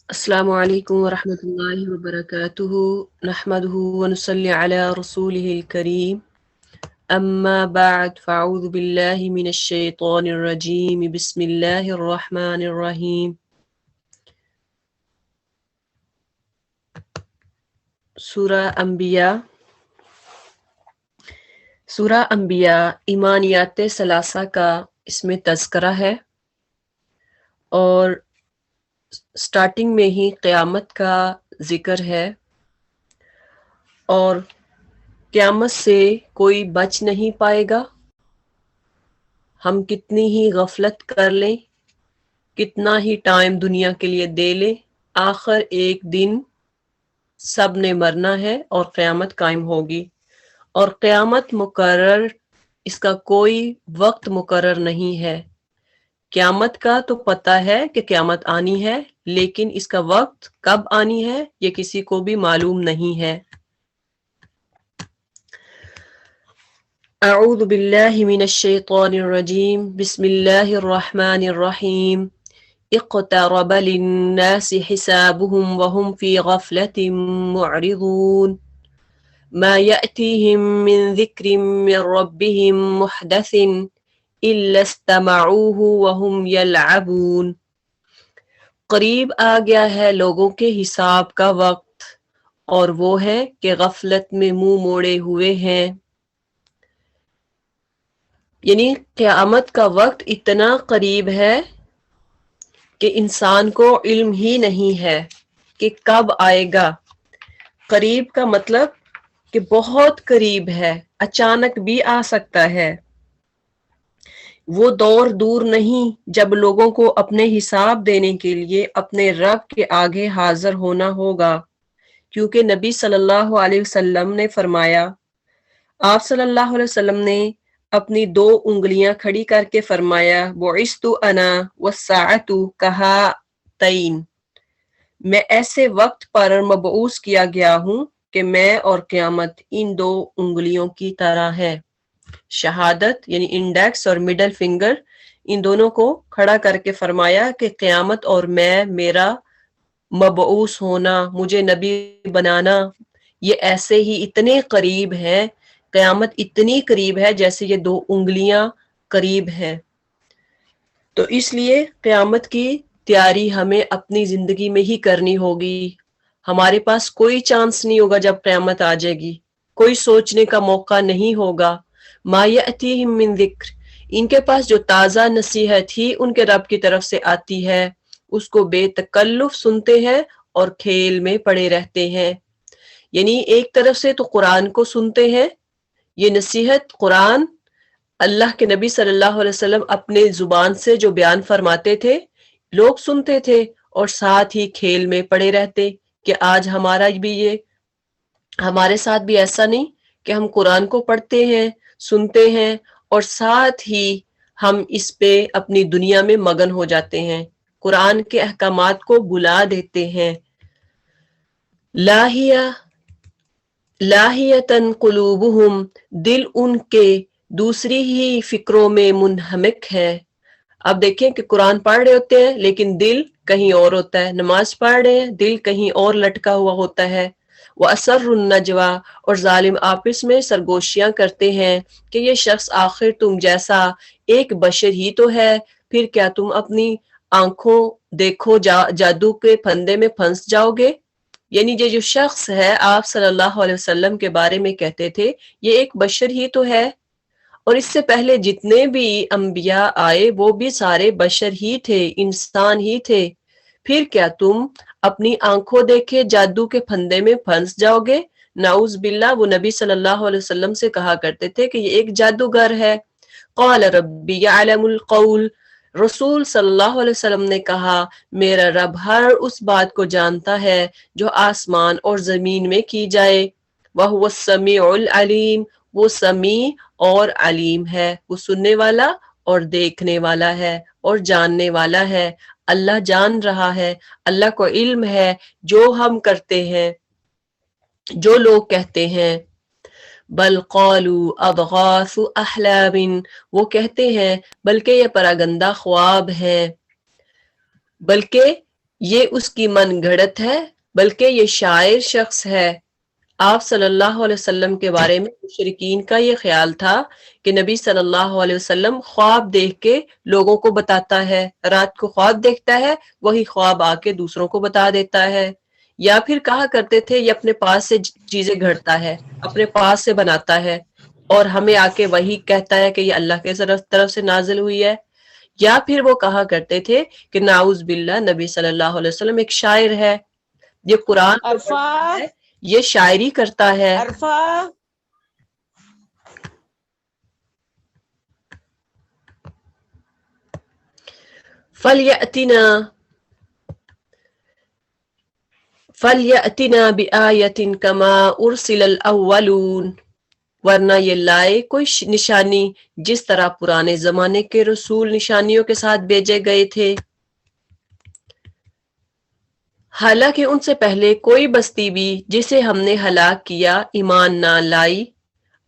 السلام علیکم ورحمۃ اللہ وبرکاتہ نحمدہ ونصلی علی رسولہ الکریم اما بعد فاعوذ باللہ من الشیطان الرجیم بسم اللہ الرحمن الرحیم سورہ انبیاء ایمانیات ثلاثہ کا اس میں تذکرہ ہے اور سٹارٹنگ میں ہی قیامت کا ذکر ہے اور قیامت سے کوئی بچ نہیں پائے گا. ہم کتنی ہی غفلت کر لیں، کتنا ہی ٹائم دنیا کے لیے دے لیں، آخر ایک دن سب نے مرنا ہے اور قیامت قائم ہوگی. اور قیامت مقرر، اس کا کوئی وقت مقرر نہیں ہے. قیامت کا تو پتہ ہے کہ قیامت آنی ہے، لیکن اس کا وقت کب آنی ہے یہ کسی کو بھی معلوم نہیں ہے. اعوذ باللہ من الشیطان الرجیم بسم اللہ الرحمن الرحیم اقترب للناس حسابهم وهم في غفلة معرضون ما يأتيهم من ذكر من ربهم محدث إلا استمعوه وهم يلعبون. قریب آ گیا ہے لوگوں کے حساب کا وقت اور وہ ہے کہ غفلت میں منہ موڑے ہوئے ہیں. یعنی قیامت کا وقت اتنا قریب ہے کہ انسان کو علم ہی نہیں ہے کہ کب آئے گا. قریب کا مطلب کہ بہت قریب ہے، اچانک بھی آ سکتا ہے. وہ دور دور نہیں جب لوگوں کو اپنے حساب دینے کے لیے اپنے رب کے آگے حاضر ہونا ہوگا، کیونکہ نبی صلی اللہ علیہ وسلم نے فرمایا، آپ صلی اللہ علیہ وسلم نے اپنی 2 انگلیاں کھڑی کر کے فرمایا، بعثت انا والساعۃ کہاتین، میں ایسے وقت پر مبعوث کیا گیا ہوں کہ میں اور قیامت ان 2 انگلیوں کی طرح ہے. شہادت یعنی انڈیکس اور مڈل فنگر، ان دونوں کو کھڑا کر کے فرمایا کہ قیامت اور میں، میرا مبعوث ہونا، مجھے نبی بنانا، یہ ایسے ہی اتنے قریب ہے، قیامت اتنی قریب ہے جیسے یہ 2 انگلیاں قریب ہیں. تو اس لیے قیامت کی تیاری ہمیں اپنی زندگی میں ہی کرنی ہوگی. ہمارے پاس کوئی چانس نہیں ہوگا جب قیامت آ جائے گی، کوئی سوچنے کا موقع نہیں ہوگا. ما یأتیہم من ذکر، ان کے پاس جو تازہ نصیحت ہی ان کے رب کی طرف سے آتی ہے اس کو بے تکلف سنتے ہیں اور کھیل میں پڑے رہتے ہیں. یعنی ایک طرف سے تو قرآن کو سنتے ہیں، یہ نصیحت قرآن اللہ کے نبی صلی اللہ علیہ وسلم اپنے زبان سے جو بیان فرماتے تھے لوگ سنتے تھے، اور ساتھ ہی کھیل میں پڑے رہتے کہ آج ہمارے ساتھ بھی ایسا نہیں کہ ہم قرآن کو پڑھتے ہیں، سنتے ہیں اور ساتھ ہی ہم اس پہ اپنی دنیا میں مگن ہو جاتے ہیں، قرآن کے احکامات کو بلا دیتے ہیں. لاہیتن قلوبہم، دل ان کے دوسری ہی فکروں میں منہمک ہے. اب دیکھیں کہ قرآن پڑھ رہے ہوتے ہیں لیکن دل کہیں اور ہوتا ہے، نماز پڑھ رہے ہیں دل کہیں اور لٹکا ہوا ہوتا ہے. وَأَسَرُّ النَّجْوَىٰ، اور ظالم آپس میں سرگوشیاں کرتے ہیں کہ یہ شخص آخر تم جیسا ایک بشر ہی تو ہے، پھر کیا تم اپنی آنکھوں دیکھو جادو کے پھندے میں پھنس جاؤ گے. یعنی یہ جو شخص ہے آپ صلی اللہ علیہ وسلم کے بارے میں کہتے تھے یہ ایک بشر ہی تو ہے، اور اس سے پہلے جتنے بھی انبیاء آئے وہ بھی سارے بشر ہی تھے، انسان ہی تھے، پھر کیا تم اپنی آنکھوں دیکھے جادو کے پھندے میں پھنس جاؤ گے. نعوذ باللہ، وہ نبی صلی اللہ علیہ وسلم سے کہا کرتے تھے کہ یہ ایک جادوگر ہے. قال ربی یعلم القول، رسول صلی اللہ علیہ وسلم نے کہا میرا رب ہر اس بات کو جانتا ہے جو آسمان اور زمین میں کی جائے. وَهُوَ السَّمِيعُ الْعَلِيمُ، وہ سمیع اور علیم ہے، وہ سننے والا اور دیکھنے والا ہے اور جاننے والا ہے. اللہ جان رہا ہے، اللہ کو علم ہے جو ہم کرتے ہیں، جو لوگ کہتے ہیں. بل قالوا اضغاث احلام، وہ کہتے ہیں بلکہ یہ پراگندہ خواب ہے، بلکہ یہ اس کی من گھڑت ہے، بلکہ یہ شاعر شخص ہے۔ آپ صلی اللہ علیہ وسلم کے بارے میں مشرکین کا یہ خیال تھا کہ نبی صلی اللہ علیہ وسلم خواب دیکھ کے لوگوں کو بتاتا ہے، رات کو خواب دیکھتا ہے، وہی خواب آ کے دوسروں کو بتا دیتا ہے، یا پھر کہا کرتے تھے یہ اپنے پاس سے چیزیں گھڑتا ہے، اپنے پاس سے بناتا ہے، اور ہمیں آ کے وہی کہتا ہے کہ یہ اللہ کے طرف سے نازل ہوئی ہے۔ یا پھر وہ کہا کرتے تھے کہ نعوذ باللہ نبی صلی اللہ علیہ وسلم ایک شاعر ہے، یہ قرآن کو عرفہ پڑھتا ہے، یہ شاعری کرتا ہے۔ عرفہ فَلْيَأْتِنَا بِآیَةٍ کَمَا أُرْسِلَ الْأَوَّلُونَ، ورنہ یہ لائے کوئی نشانی جس طرح پرانے زمانے کے رسول نشانیوں کے ساتھ بھیجے گئے تھے۔ حالانکہ ان سے پہلے کوئی بستی بھی جسے ہم نے ہلاک کیا ایمان نہ لائی،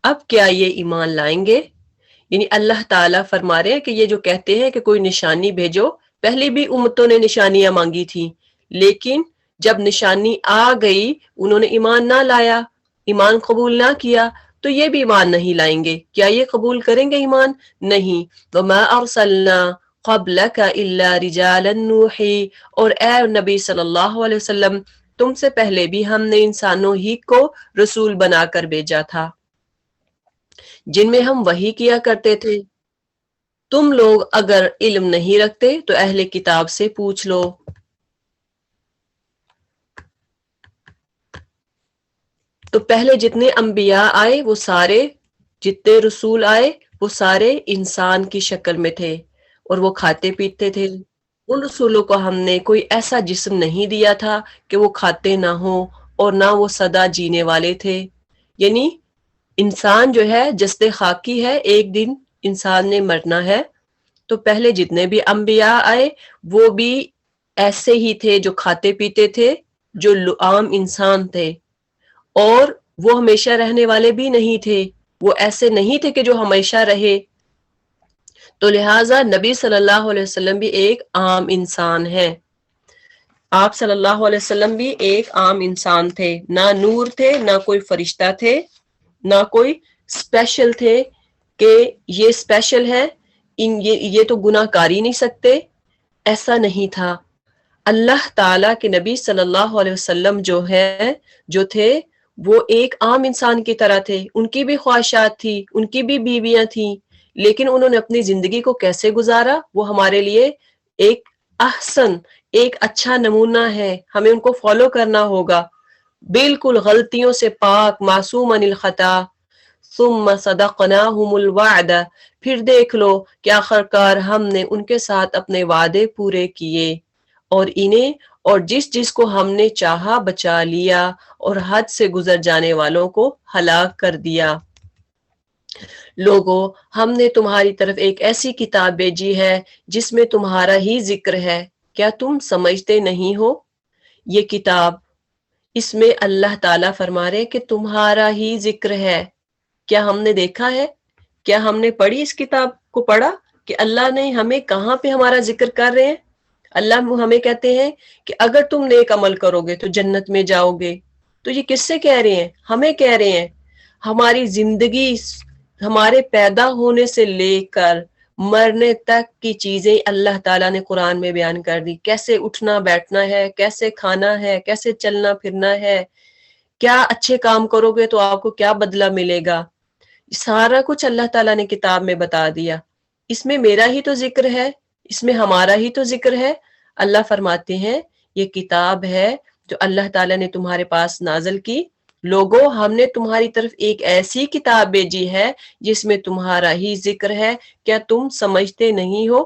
اب کیا یہ ایمان لائیں گے؟ یعنی اللہ تعالیٰ فرما رہے ہیں کہ یہ جو کہتے ہیں کہ کوئی نشانی بھیجو، پہلی بھی امتوں نے نشانیاں مانگی تھیں، لیکن جب نشانی آ گئی انہوں نے ایمان نہ لایا، ایمان قبول نہ کیا، تو یہ بھی ایمان نہیں لائیں گے۔ کیا یہ قبول کریں گے ایمان؟ نہیں۔ وَمَا أَرْسَلْنَا قَبْلَكَ إِلَّا رِجَالًا نُوحِي، اور اے نبی صلی اللہ علیہ وسلم تم سے پہلے بھی ہم نے انسانوں ہی کو رسول بنا کر بھیجا تھا جن میں ہم وحی کیا کرتے تھے۔ تم لوگ اگر علم نہیں رکھتے تو اہل کتاب سے پوچھ لو۔ تو پہلے جتنے انبیاء آئے وہ سارے، جتنے رسول آئے وہ سارے انسان کی شکل میں تھے اور وہ کھاتے پیتے تھے۔ ان رسولوں کو ہم نے کوئی ایسا جسم نہیں دیا تھا کہ وہ کھاتے نہ ہوں اور نہ وہ سدا جینے والے تھے۔ یعنی انسان جو ہے جسد خاکی ہے، ایک دن انسان نے مرنا ہے۔ تو پہلے جتنے بھی انبیاء آئے وہ بھی ایسے ہی تھے جو کھاتے پیتے تھے، جو عام انسان تھے، اور وہ ہمیشہ رہنے والے بھی نہیں تھے، وہ ایسے نہیں تھے کہ جو ہمیشہ رہے۔ تو لہٰذا نبی صلی اللہ علیہ وسلم بھی ایک عام انسان ہے۔ آپ صلی اللہ علیہ وسلم بھی ایک عام انسان تھے، نہ نور تھے، نہ کوئی فرشتہ تھے، نہ کوئی اسپیشل تھے کہ یہ اسپیشل ہے، یہ تو گناہ کر ہی نہیں سکتے، ایسا نہیں تھا۔ اللہ تعالیٰ کے نبی صلی اللہ علیہ وسلم جو تھے وہ ایک عام انسان کی طرح تھے، ان کی بھی خواہشات تھی، ان کی بھی بیویاں تھیں، لیکن انہوں نے اپنی زندگی کو کیسے گزارا وہ ہمارے لیے ایک ایک اچھا نمونہ ہے، ہمیں ان کو فالو کرنا ہوگا، بالکل غلطیوں سے پاک، معصوم عن الخطا۔ ثم صدقناہم الوعد، پھر دیکھ لو کہ آخرکار ہم نے ان کے ساتھ اپنے وعدے پورے کیے، اور انہیں اور جس کو ہم نے چاہا بچا لیا، اور حد سے گزر جانے والوں کو ہلاک کر دیا۔ لوگو ہم نے تمہاری طرف ایک ایسی کتاب بھیجی ہے جس میں تمہارا ہی ذکر ہے، کیا تم سمجھتے نہیں ہو؟ یہ کتاب، اس میں اللہ تعالیٰ فرما رہے کہ تمہارا ہی ذکر ہے۔ کیا ہم نے دیکھا ہے؟ کیا ہم نے پڑھی اس کتاب کو پڑھا کہ اللہ نے ہمیں کہاں پہ ہمارا ذکر کر رہے ہیں؟ اللہ ہمیں کہتے ہیں کہ اگر تم نیک عمل کرو گے تو جنت میں جاؤ گے۔ تو یہ کس سے کہہ رہے ہیں؟ ہمیں کہہ رہے ہیں۔ ہماری زندگی، ہمارے پیدا ہونے سے لے کر مرنے تک کی چیزیں اللہ تعالیٰ نے قرآن میں بیان کر دی، کیسے اٹھنا بیٹھنا ہے، کیسے کھانا ہے، کیسے چلنا پھرنا ہے، کیا اچھے کام کرو گے تو آپ کو کیا بدلہ ملے گا، سارا کچھ اللہ تعالیٰ نے کتاب میں بتا دیا۔ اس میں میرا ہی تو ذکر ہے، اس میں ہمارا ہی تو ذکر ہے۔ اللہ فرماتے ہیں یہ کتاب ہے جو اللہ تعالیٰ نے تمہارے پاس نازل کی۔ لوگو ہم نے تمہاری طرف ایک ایسی کتاب بھیجی ہے جس میں تمہارا ہی ذکر ہے، کیا تم سمجھتے نہیں ہو؟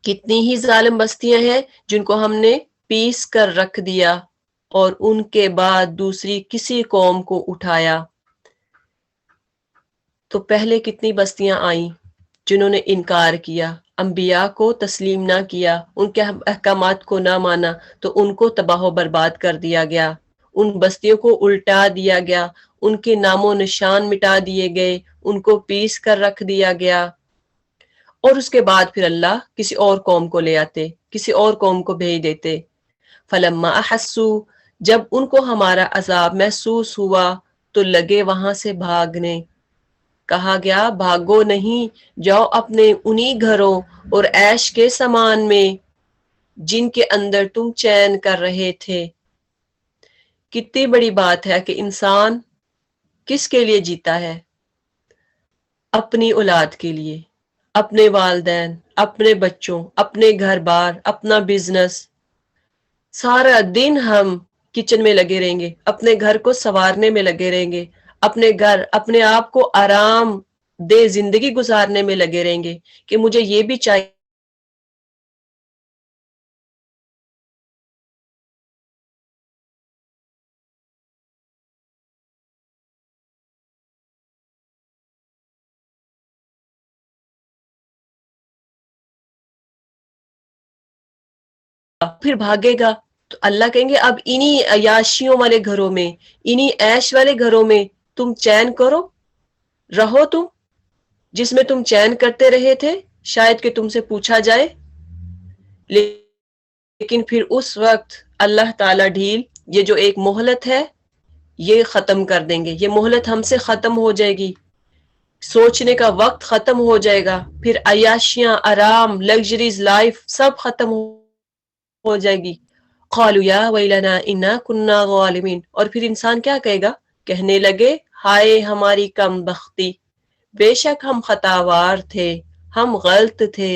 کتنی ہی ظالم بستیاں ہیں جن کو ہم نے پیس کر رکھ دیا اور ان کے بعد دوسری کسی قوم کو اٹھایا۔ تو پہلے کتنی بستیاں آئیں جنہوں نے انکار کیا، انبیاء کو تسلیم نہ کیا، ان کے احکامات کو نہ مانا، تو ان کو تباہ و برباد کر دیا گیا، ان بستیوں کو الٹا دیا گیا، ان کے نام و نشان مٹا دیے گئے، ان کو پیس کر رکھ دیا گیا، اور اس کے بعد پھر اللہ کسی اور قوم کو لے آتے، کسی اور قوم کو بھیج دیتے۔ فلما احسوا، جب ان کو ہمارا عذاب محسوس ہوا تو لگے وہاں سے بھاگنے۔ کہا گیا بھاگو نہیں، جاؤ اپنے انہی گھروں اور عیش کے سامان میں جن کے اندر تم چین کر رہے تھے۔ کتنی بڑی بات ہے کہ انسان کس کے لیے جیتا ہے؟ اپنی اولاد کے لیے، اپنے والدین، اپنے بچوں، اپنے گھر بار، اپنا بزنس۔ سارا دن ہم کچن میں لگے رہیں گے، اپنے گھر کو سنوارنے میں لگے رہیں گے، اپنے گھر، اپنے آپ کو آرام دہ زندگی گزارنے میں لگے رہیں گے کہ مجھے یہ بھی چاہیے۔ پھر بھاگے گا تو اللہ کہیں گے اب انہی عیاشیوں والے گھروں میں، انہی عیش والے گھروں میں تم چین کرو، رہو تم، جس میں تم چین کرتے رہے تھے، شاید کہ تم سے پوچھا جائے۔ لیکن پھر اس وقت اللہ تعالی ڈھیل، یہ جو ایک مہلت ہے یہ ختم کر دیں گے، یہ مہلت ہم سے ختم ہو جائے گی، سوچنے کا وقت ختم ہو جائے گا، پھر عیاشیاں، آرام، لگژریز لائف سب ختم ہو جائے گی۔ قالوا یا ویلنا انا کنا ظالمین، اور پھر انسان کیا کہے گا؟ کہنے لگے ہائے ہماری کم بختی، بے شک ہم خطاوار تھے، ہم غلط تھے۔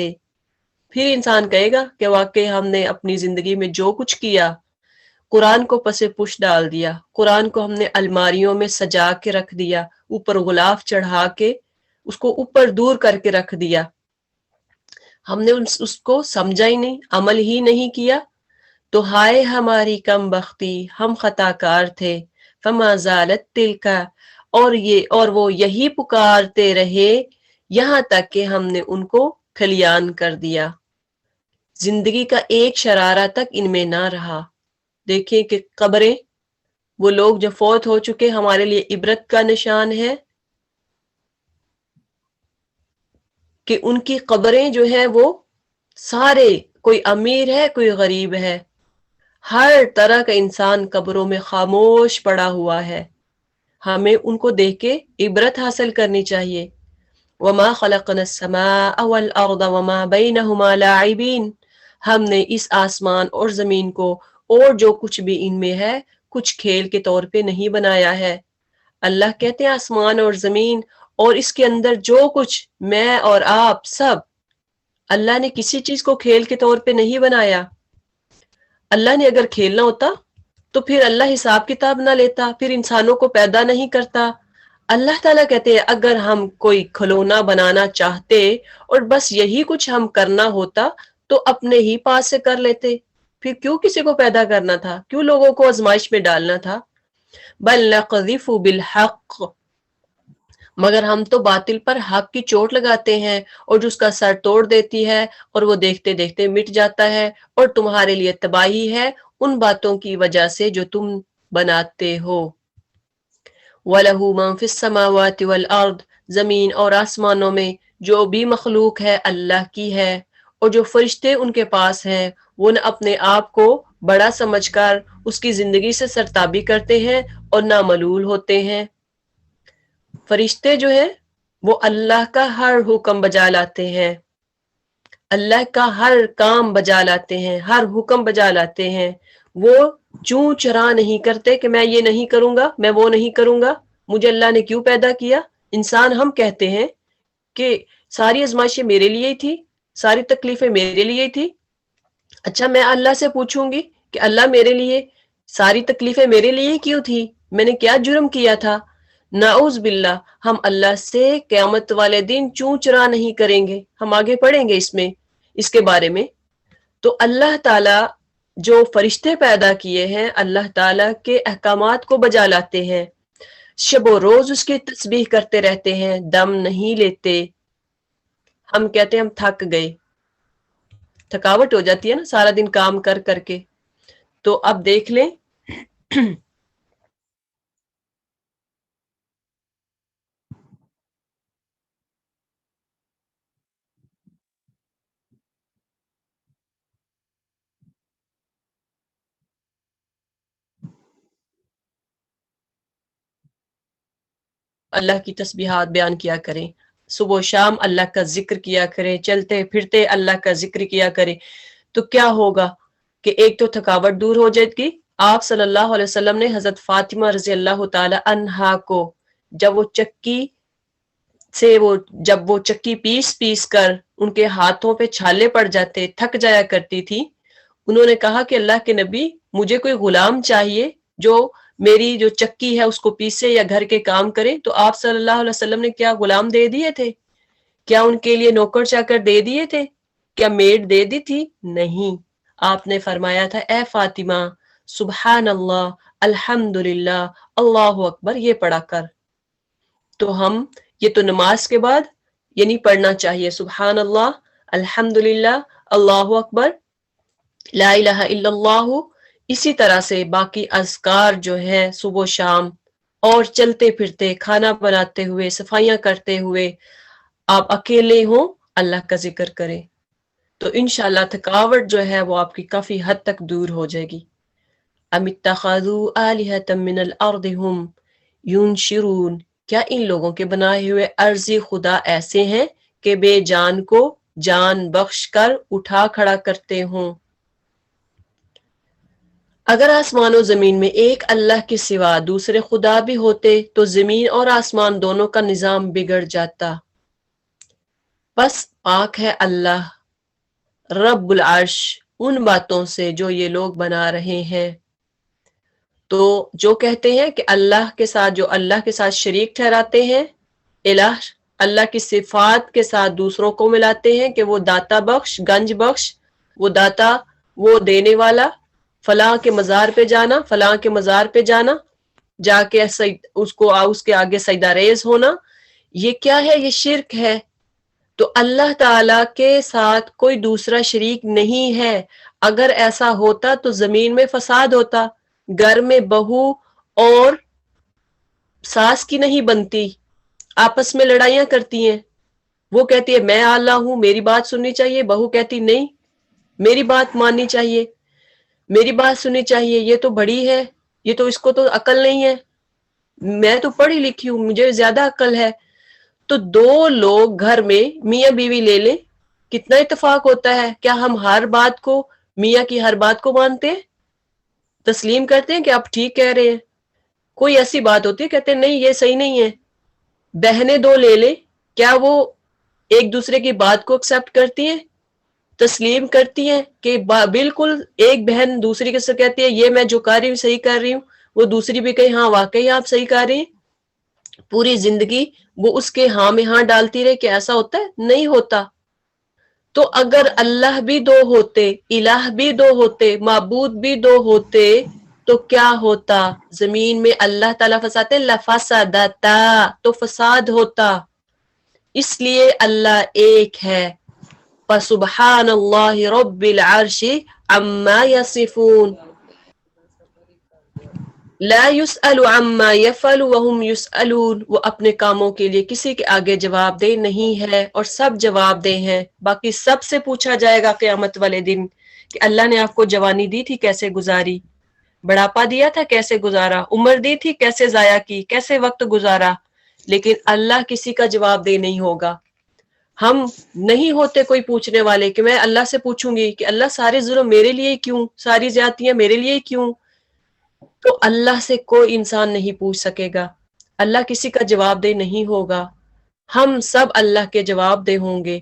پھر انسان کہے گا کہ واقعی ہم نے اپنی زندگی میں جو کچھ کیا، قرآن کو پس پش ڈال دیا، قرآن کو ہم نے الماریوں میں سجا کے رکھ دیا، اوپر غلاف چڑھا کے اس کو اوپر دور کر کے رکھ دیا، ہم نے اس کو سمجھا ہی نہیں، عمل ہی نہیں کیا، تو ہائے ہماری کم بختی، ہم خطا کار تھے۔ فما زالت تلکا، اور وہ یہی پکارتے رہے یہاں تک کہ ہم نے ان کو کھلیان کر دیا، زندگی کا ایک شرارہ تک ان میں نہ رہا۔ دیکھیں کہ قبریں، وہ لوگ جو فوت ہو چکے ہمارے لیے عبرت کا نشان ہے کہ ان کی قبریں جو ہیں وہ سارے، کوئی امیر ہے کوئی غریب ہے، ہر طرح کا انسان قبروں میں خاموش پڑا ہوا ہے، ہمیں ان کو دیکھ کے عبرت حاصل کرنی چاہیے۔ وما خلقنا السماء والارض وما بينهما لاعبین، ہم نے اس آسمان اور زمین کو اور جو کچھ بھی ان میں ہے کچھ کھیل کے طور پہ نہیں بنایا ہے۔ اللہ کہتے ہیں آسمان اور زمین اور اس کے اندر جو کچھ میں اور آپ سب، اللہ نے کسی چیز کو کھیل کے طور پہ نہیں بنایا۔ اللہ نے اگر کھیلنا ہوتا تو پھر اللہ حساب کتاب نہ لیتا، پھر انسانوں کو پیدا نہیں کرتا۔ اللہ تعالیٰ کہتے ہیں اگر ہم کوئی کھلونا بنانا چاہتے اور بس یہی کچھ ہم کرنا ہوتا تو اپنے ہی پاس سے کر لیتے، پھر کیوں کسی کو پیدا کرنا تھا، کیوں لوگوں کو آزمائش میں ڈالنا تھا؟ بل نقذف بالحق، مگر ہم تو باطل پر حق کی چوٹ لگاتے ہیں اور جو اس کا سر توڑ دیتی ہے اور وہ دیکھتے دیکھتے مٹ جاتا ہے، اور تمہارے لیے تباہی ہے ان باتوں کی وجہ سے جو تم بناتے ہو۔ وَلَهُ مَن فِي السَّمَاوَاتِ وَالْأَرْضِ، زمین اور آسمانوں میں جو بھی مخلوق ہے اللہ کی ہے، اور جو فرشتے ان کے پاس ہیں وہ نہ اپنے آپ کو بڑا سمجھ کر اس کی زندگی سے سرتابی کرتے ہیں اور نہ ملول ہوتے ہیں۔ فرشتے جو ہیں وہ اللہ کا ہر حکم بجا لاتے ہیں، اللہ کا ہر کام بجا لاتے ہیں، ہر حکم بجا لاتے ہیں، وہ چوں چرا نہیں کرتے کہ میں یہ نہیں کروں گا، میں وہ نہیں کروں گا۔ مجھے اللہ نے کیوں پیدا کیا؟ انسان ہم کہتے ہیں کہ ساری آزمائشیں میرے لیے ہی تھی، ساری تکلیفیں میرے لیے ہی تھی۔ اچھا میں اللہ سے پوچھوں گی کہ اللہ میرے لیے ساری تکلیفیں میرے لیے کیوں تھی؟ میں نے کیا جرم کیا تھا؟ نعوذ باللہ، ہم اللہ سے قیامت والے دن چوں چرا نہیں کریں گے، ہم آگے پڑھیں گے اس کے بارے میں۔ تو اللہ تعالی جو فرشتے پیدا کیے ہیں اللہ تعالی کے احکامات کو بجا لاتے ہیں، شب و روز اس کی تسبیح کرتے رہتے ہیں، دم نہیں لیتے۔ ہم کہتے ہیں ہم تھک گئے، تھکاوٹ ہو جاتی ہے نا سارا دن کام کر کر کے۔ تو اب دیکھ لیں اللہ کی تسبیحات بیان کیا کریں، صبح و شام اللہ کا ذکر کیا کریں، چلتے پھرتے اللہ کا ذکر کیا کریں، تو کیا ہوگا کہ ایک تو تھکاوٹ دور ہو جائے گی۔ آپ صلی اللہ علیہ وسلم نے حضرت فاطمہ رضی اللہ تعالی عنہا کو جب وہ چکی پیس پیس کر ان کے ہاتھوں پہ چھالے پڑ جاتے، تھک جایا کرتی تھی، انہوں نے کہا کہ اللہ کے نبی مجھے کوئی غلام چاہیے جو میری جو چکی ہے اس کو پیسے یا گھر کے کام کرے۔ تو آپ صلی اللہ علیہ وسلم نے کیا غلام دے دیے تھے؟ کیا ان کے لیے نوکر چاکر دے دیے تھے؟ کیا میڈ دے دی تھی؟ نہیں، آپ نے فرمایا تھا اے فاطمہ سبحان اللہ الحمدللہ اللہ اکبر یہ پڑھا کر۔ تو ہم یہ تو نماز کے بعد یعنی پڑھنا چاہیے سبحان اللہ الحمدللہ اللہ اکبر لا الہ الا اللہ۔ اسی طرح سے باقی اذکار جو ہے صبح و شام اور چلتے پھرتے، کھانا بناتے ہوئے، صفائیاں کرتے ہوئے، آپ اکیلے ہوں اللہ کا ذکر کریں تو انشاءاللہ تھکاوٹ جو ہے وہ آپ کی کافی حد تک دور ہو جائے گی۔ ام اتخذوا آلہۃ من الارض ہم ینشرون، کیا ان لوگوں کے بنائے ہوئے عرضی خدا ایسے ہیں کہ بے جان کو جان بخش کر اٹھا کھڑا کرتے ہوں؟ اگر آسمان و زمین میں ایک اللہ کے سوا دوسرے خدا بھی ہوتے تو زمین اور آسمان دونوں کا نظام بگڑ جاتا۔ بس پاک ہے اللہ رب العرش ان باتوں سے جو یہ لوگ بنا رہے ہیں۔ تو جو کہتے ہیں کہ اللہ کے ساتھ، جو اللہ کے ساتھ شریک ٹھہراتے ہیں، الہ اللہ کی صفات کے ساتھ دوسروں کو ملاتے ہیں کہ وہ داتا بخش، گنج بخش، وہ داتا، وہ دینے والا، فلاں کے مزار پہ جانا، فلاں کے مزار پہ جانا، جا کے اس کے آگے سجدہ ریز ہونا، یہ کیا ہے؟ یہ شرک ہے۔ تو اللہ تعالی کے ساتھ کوئی دوسرا شریک نہیں ہے۔ اگر ایسا ہوتا تو زمین میں فساد ہوتا، گھر میں بہو اور ساس کی نہیں بنتی، آپس میں لڑائیاں کرتی ہیں، وہ کہتی ہے میں اعلیٰ ہوں میری بات سننی چاہیے، بہو کہتی نہیں میری بات ماننی چاہیے، میری بات سننی چاہیے، یہ تو بڑی ہے، یہ تو اس کو تو عقل نہیں ہے، میں تو پڑھی لکھی ہوں مجھے زیادہ عقل ہے۔ تو دو لوگ گھر میں میاں بیوی لے لیں، کتنا اتفاق ہوتا ہے؟ کیا ہم ہر بات کو، میاں کی ہر بات کو مانتے ہیں، تسلیم کرتے ہیں کہ آپ ٹھیک کہہ رہے ہیں؟ کوئی ایسی بات ہوتی ہے کہتے ہیں نہیں یہ صحیح نہیں ہے۔ بہنیں دو لے لیں، کیا وہ ایک دوسرے کی بات کو ایکسپٹ کرتی ہیں، تسلیم کرتی ہیں کہ بالکل ایک بہن دوسری کے سے کہتی ہے یہ میں جو کر رہی ہوں صحیح کر رہی ہوں، وہ دوسری بھی کہے ہاں واقعی آپ صحیح کر رہی ہیں، پوری زندگی وہ اس کے ہاں میں ہاں ڈالتی رہے؟ کہ ایسا ہوتا ہے؟ نہیں ہوتا۔ تو اگر اللہ بھی دو ہوتے، الہ بھی دو ہوتے، معبود بھی دو ہوتے تو کیا ہوتا؟ زمین میں اللہ تعالیٰ فساتے لفسدتا، تو فساد ہوتا۔ اس لیے اللہ ایک ہے۔ فسبحان اللہ رب العرش عما یصفون، لا يسأل عما يفعل وهم يسألون، وہ اپنے کاموں کے لیے کسی کے آگے جواب دہ نہیں ہے اور سب جواب دہ ہیں۔ باقی سب سے پوچھا جائے گا قیامت والے دن کہ اللہ نے آپ کو جوانی دی تھی کیسے گزاری، بڑھاپا دیا تھا کیسے گزارا، عمر دی تھی کیسے ضائع کی، کیسے وقت گزارا۔ لیکن اللہ کسی کا جواب دہ نہیں ہوگا۔ ہم نہیں ہوتے کوئی پوچھنے والے کہ میں اللہ سے پوچھوں گی کہ اللہ سارے ظلم میرے لیے کیوں، ساری زیادتیاں میرے لیے کیوں؟ تو اللہ سے کوئی انسان نہیں پوچھ سکے گا، اللہ کسی کا جواب دہ نہیں ہوگا، ہم سب اللہ کے جواب دہ ہوں گے۔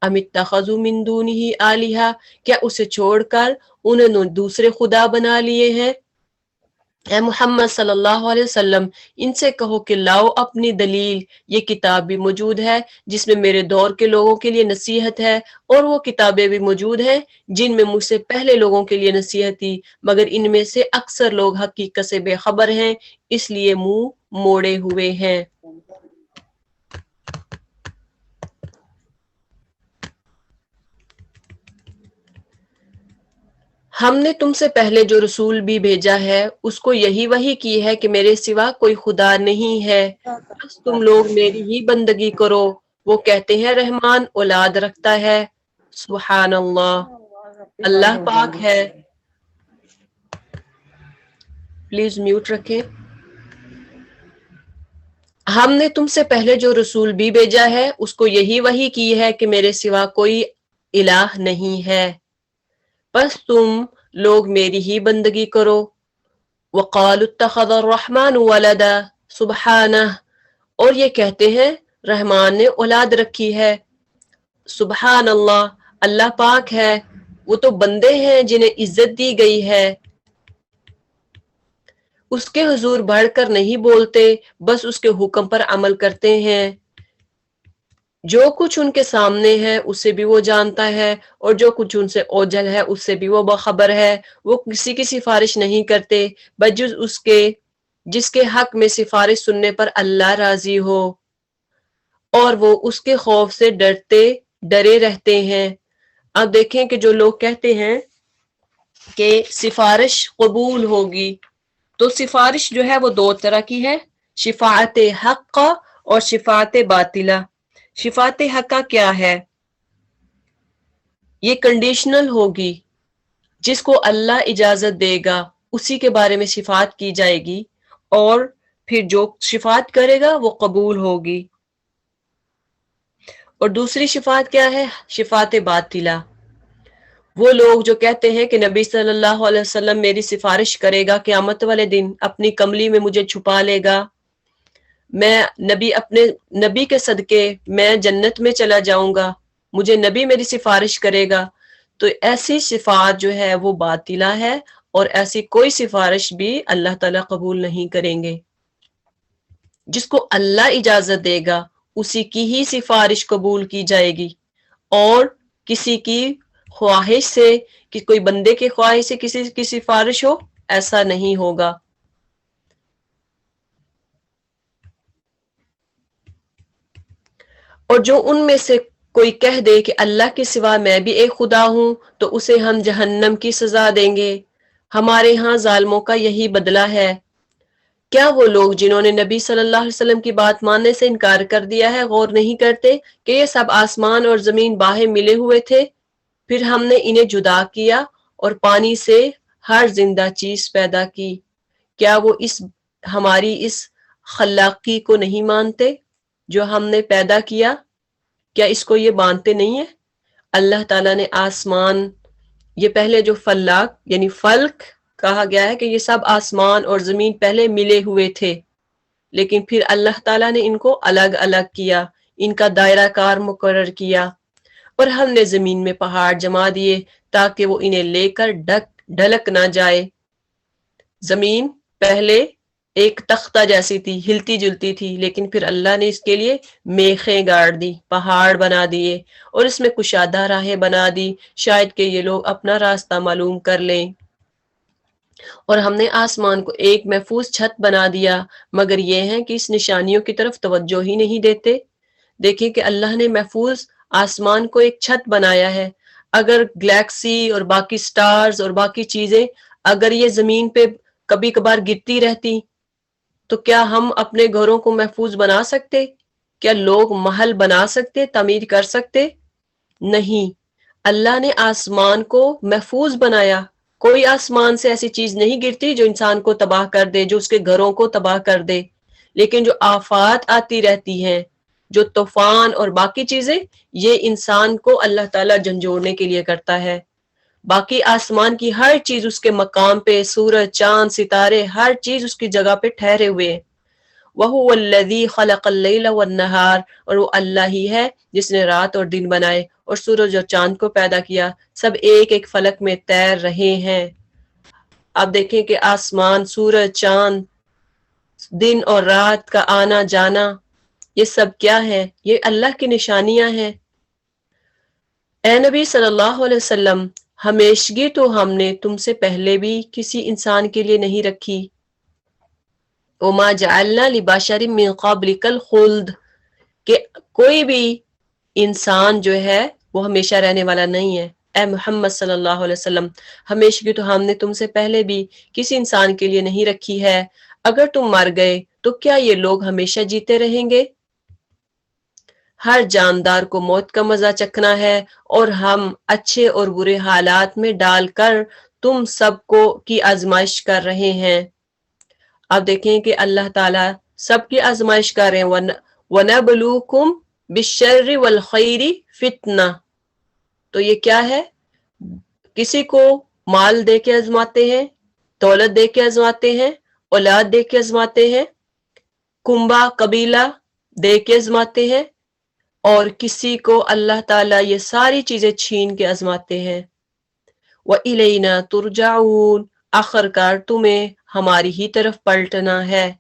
ام اتخذوا من دونہ آلہہ، کیا اسے چھوڑ کر انہوں نے دوسرے خدا بنا لیے ہیں؟ اے محمد صلی اللہ علیہ وسلم ان سے کہو کہ لاؤ اپنی دلیل، یہ کتاب بھی موجود ہے جس میں میرے دور کے لوگوں کے لیے نصیحت ہے، اور وہ کتابیں بھی موجود ہیں جن میں مجھ سے پہلے لوگوں کے لیے نصیحت تھی، مگر ان میں سے اکثر لوگ حقیقت سے بے خبر ہیں، اس لیے منہ موڑے ہوئے ہیں۔ ہم نے تم سے پہلے جو رسول بھی بھیجا ہے اس کو یہی وحی کی ہے کہ میرے سوا کوئی خدا نہیں ہے، بس تم لوگ میری ہی بندگی کرو۔ وہ کہتے ہیں رحمان اولاد رکھتا ہے، سبحان اللہ، اللہ پاک ہے۔ پلیز میوٹ رکھیں۔ ہم نے تم سے پہلے جو رسول بھی بھیجا ہے اس کو یہی وحی کی ہے کہ میرے سوا کوئی الہ نہیں ہے، بس تم لوگ میری ہی بندگی کرو۔ وقالوا اتخذ الرحمن ولدا سبحانہ، اور یہ کہتے ہیں رحمان نے اولاد رکھی ہے، سبحان اللہ، اللہ پاک ہے، وہ تو بندے ہیں جنہیں عزت دی گئی ہے، اس کے حضور بڑھ کر نہیں بولتے، بس اس کے حکم پر عمل کرتے ہیں، جو کچھ ان کے سامنے ہے اسے بھی وہ جانتا ہے اور جو کچھ ان سے اوجھل ہے اس سے بھی وہ باخبر ہے، وہ کسی کی سفارش نہیں کرتے بجز اس کے جس کے حق میں سفارش سننے پر اللہ راضی ہو، اور وہ اس کے خوف سے ڈرے رہتے ہیں۔ اب دیکھیں کہ جو لوگ کہتے ہیں کہ سفارش قبول ہوگی، تو سفارش جو ہے وہ دو طرح کی ہے، شفاعت حق اور شفاعت باطلہ۔ شفاعت حق کیا ہے؟ یہ کنڈیشنل ہوگی، جس کو اللہ اجازت دے گا اسی کے بارے میں شفاعت کی جائے گی، اور پھر جو شفاعت کرے گا وہ قبول ہوگی۔ اور دوسری شفاعت کیا ہے؟ شفاعت باطلہ، وہ لوگ جو کہتے ہیں کہ نبی صلی اللہ علیہ وسلم میری سفارش کرے گا قیامت والے دن، اپنی کملی میں مجھے چھپا لے گا، میں اپنے نبی کے صدقے میں جنت میں چلا جاؤں گا، مجھے نبی میری سفارش کرے گا، تو ایسی شفاعت جو ہے وہ باطلہ ہے، اور ایسی کوئی سفارش بھی اللہ تعالیٰ قبول نہیں کریں گے۔ جس کو اللہ اجازت دے گا اسی کی ہی سفارش قبول کی جائے گی، اور کسی کی خواہش سے، کہ کوئی بندے کی خواہش سے کسی کی سفارش ہو، ایسا نہیں ہوگا۔ اور جو ان میں سے کوئی کہہ دے کہ اللہ کے سوا میں بھی ایک خدا ہوں تو اسے ہم جہنم کی سزا دیں گے، ہمارے ہاں ظالموں کا یہی بدلہ ہے۔ کیا وہ لوگ جنہوں نے نبی صلی اللہ علیہ وسلم کی بات ماننے سے انکار کر دیا ہے غور نہیں کرتے کہ یہ سب آسمان اور زمین باہم ملے ہوئے تھے، پھر ہم نے انہیں جدا کیا اور پانی سے ہر زندہ چیز پیدا کی، کیا وہ ہماری اس خلاقی کو نہیں مانتے جو ہم نے پیدا کیا؟ کیا اس کو یہ مانتے نہیں ہیں؟ اللہ تعالیٰ نے آسمان، یہ پہلے جو فلاق یعنی فلک کہا گیا ہے کہ یہ سب آسمان اور زمین پہلے ملے ہوئے تھے، لیکن پھر اللہ تعالیٰ نے ان کو الگ الگ کیا، ان کا دائرہ کار مقرر کیا، اور ہم نے زمین میں پہاڑ جما دیے تاکہ وہ انہیں لے کر ڈھلک نہ جائے۔ زمین پہلے ایک تختہ جیسی تھی، ہلتی جلتی تھی، لیکن پھر اللہ نے اس کے لیے میخیں گاڑ دی، پہاڑ بنا دیے، اور اس میں کشادہ راہیں بنا دی، شاید کہ یہ لوگ اپنا راستہ معلوم کر لیں۔ اور ہم نے آسمان کو ایک محفوظ چھت بنا دیا، مگر یہ ہے کہ اس نشانیوں کی طرف توجہ ہی نہیں دیتے۔ دیکھیں کہ اللہ نے محفوظ آسمان کو ایک چھت بنایا ہے، اگر گلیکسی اور باقی سٹارز اور باقی چیزیں اگر یہ زمین پہ کبھی کبھار گرتی رہتی تو کیا ہم اپنے گھروں کو محفوظ بنا سکتے؟ کیا لوگ محل بنا سکتے، تعمیر کر سکتے؟ نہیں، اللہ نے آسمان کو محفوظ بنایا، کوئی آسمان سے ایسی چیز نہیں گرتی جو انسان کو تباہ کر دے، جو اس کے گھروں کو تباہ کر دے، لیکن جو آفات آتی رہتی ہیں، جو طوفان اور باقی چیزیں، یہ انسان کو اللہ تعالیٰ جھنجھوڑنے کے لیے کرتا ہے۔ باقی آسمان کی ہر چیز اس کے مقام پہ، سورج، چاند، ستارے، ہر چیز اس کی جگہ پہ ٹھہرے ہوئے ہیں۔ وَهُوَ الَّذِي خَلَقَ اللَّيْلَ وَالنَّهَارَ، اور وہ اللہ ہی ہے جس نے رات اور دن بنائے اور سورج اور چاند کو پیدا کیا، سب ایک ایک فلک میں تیر رہے ہیں۔ اب دیکھیں کہ آسمان، سورج، چاند، دن اور رات کا آنا جانا، یہ سب کیا ہے؟ یہ اللہ کی نشانیاں ہیں۔ اے نبی صلی اللہ علیہ وسلم، ہمیشگی تو ہم نے تم سے پہلے بھی کسی انسان کے لیے نہیں رکھی۔ وَمَا جَعَلْنَا لِبَشَرٍ مِّن قَبْلِكَ الْخُلْدَ، کہ کوئی بھی انسان جو ہے وہ ہمیشہ رہنے والا نہیں ہے۔ اے محمد صلی اللہ علیہ وسلم، ہمیشگی تو ہم نے تم سے پہلے بھی کسی انسان کے لیے نہیں رکھی ہے، اگر تم مر گئے تو کیا یہ لوگ ہمیشہ جیتے رہیں گے؟ ہر جاندار کو موت کا مزہ چکھنا ہے، اور ہم اچھے اور برے حالات میں ڈال کر تم سب کو کی آزمائش کر رہے ہیں۔ اب دیکھیں کہ اللہ تعالیٰ سب کی آزمائش کر رہے ہیں. وَنَبْلُوكُمْ بِالشَّرِّ وَالْخَيْرِ فِتْنَةً. تو یہ کیا ہے؟ کسی کو مال دے کے آزماتے ہیں، دولت دے کے آزماتے ہیں، اولاد دے کے آزماتے ہیں، کنبہ قبیلہ دے کے آزماتے ہیں، اور کسی کو اللہ تعالیٰ یہ ساری چیزیں چھین کے آزماتے ہیں. وَإِلَيْنَا تُرْجَعُونَ. آخر کار تمہیں ہماری ہی طرف پلٹنا ہے.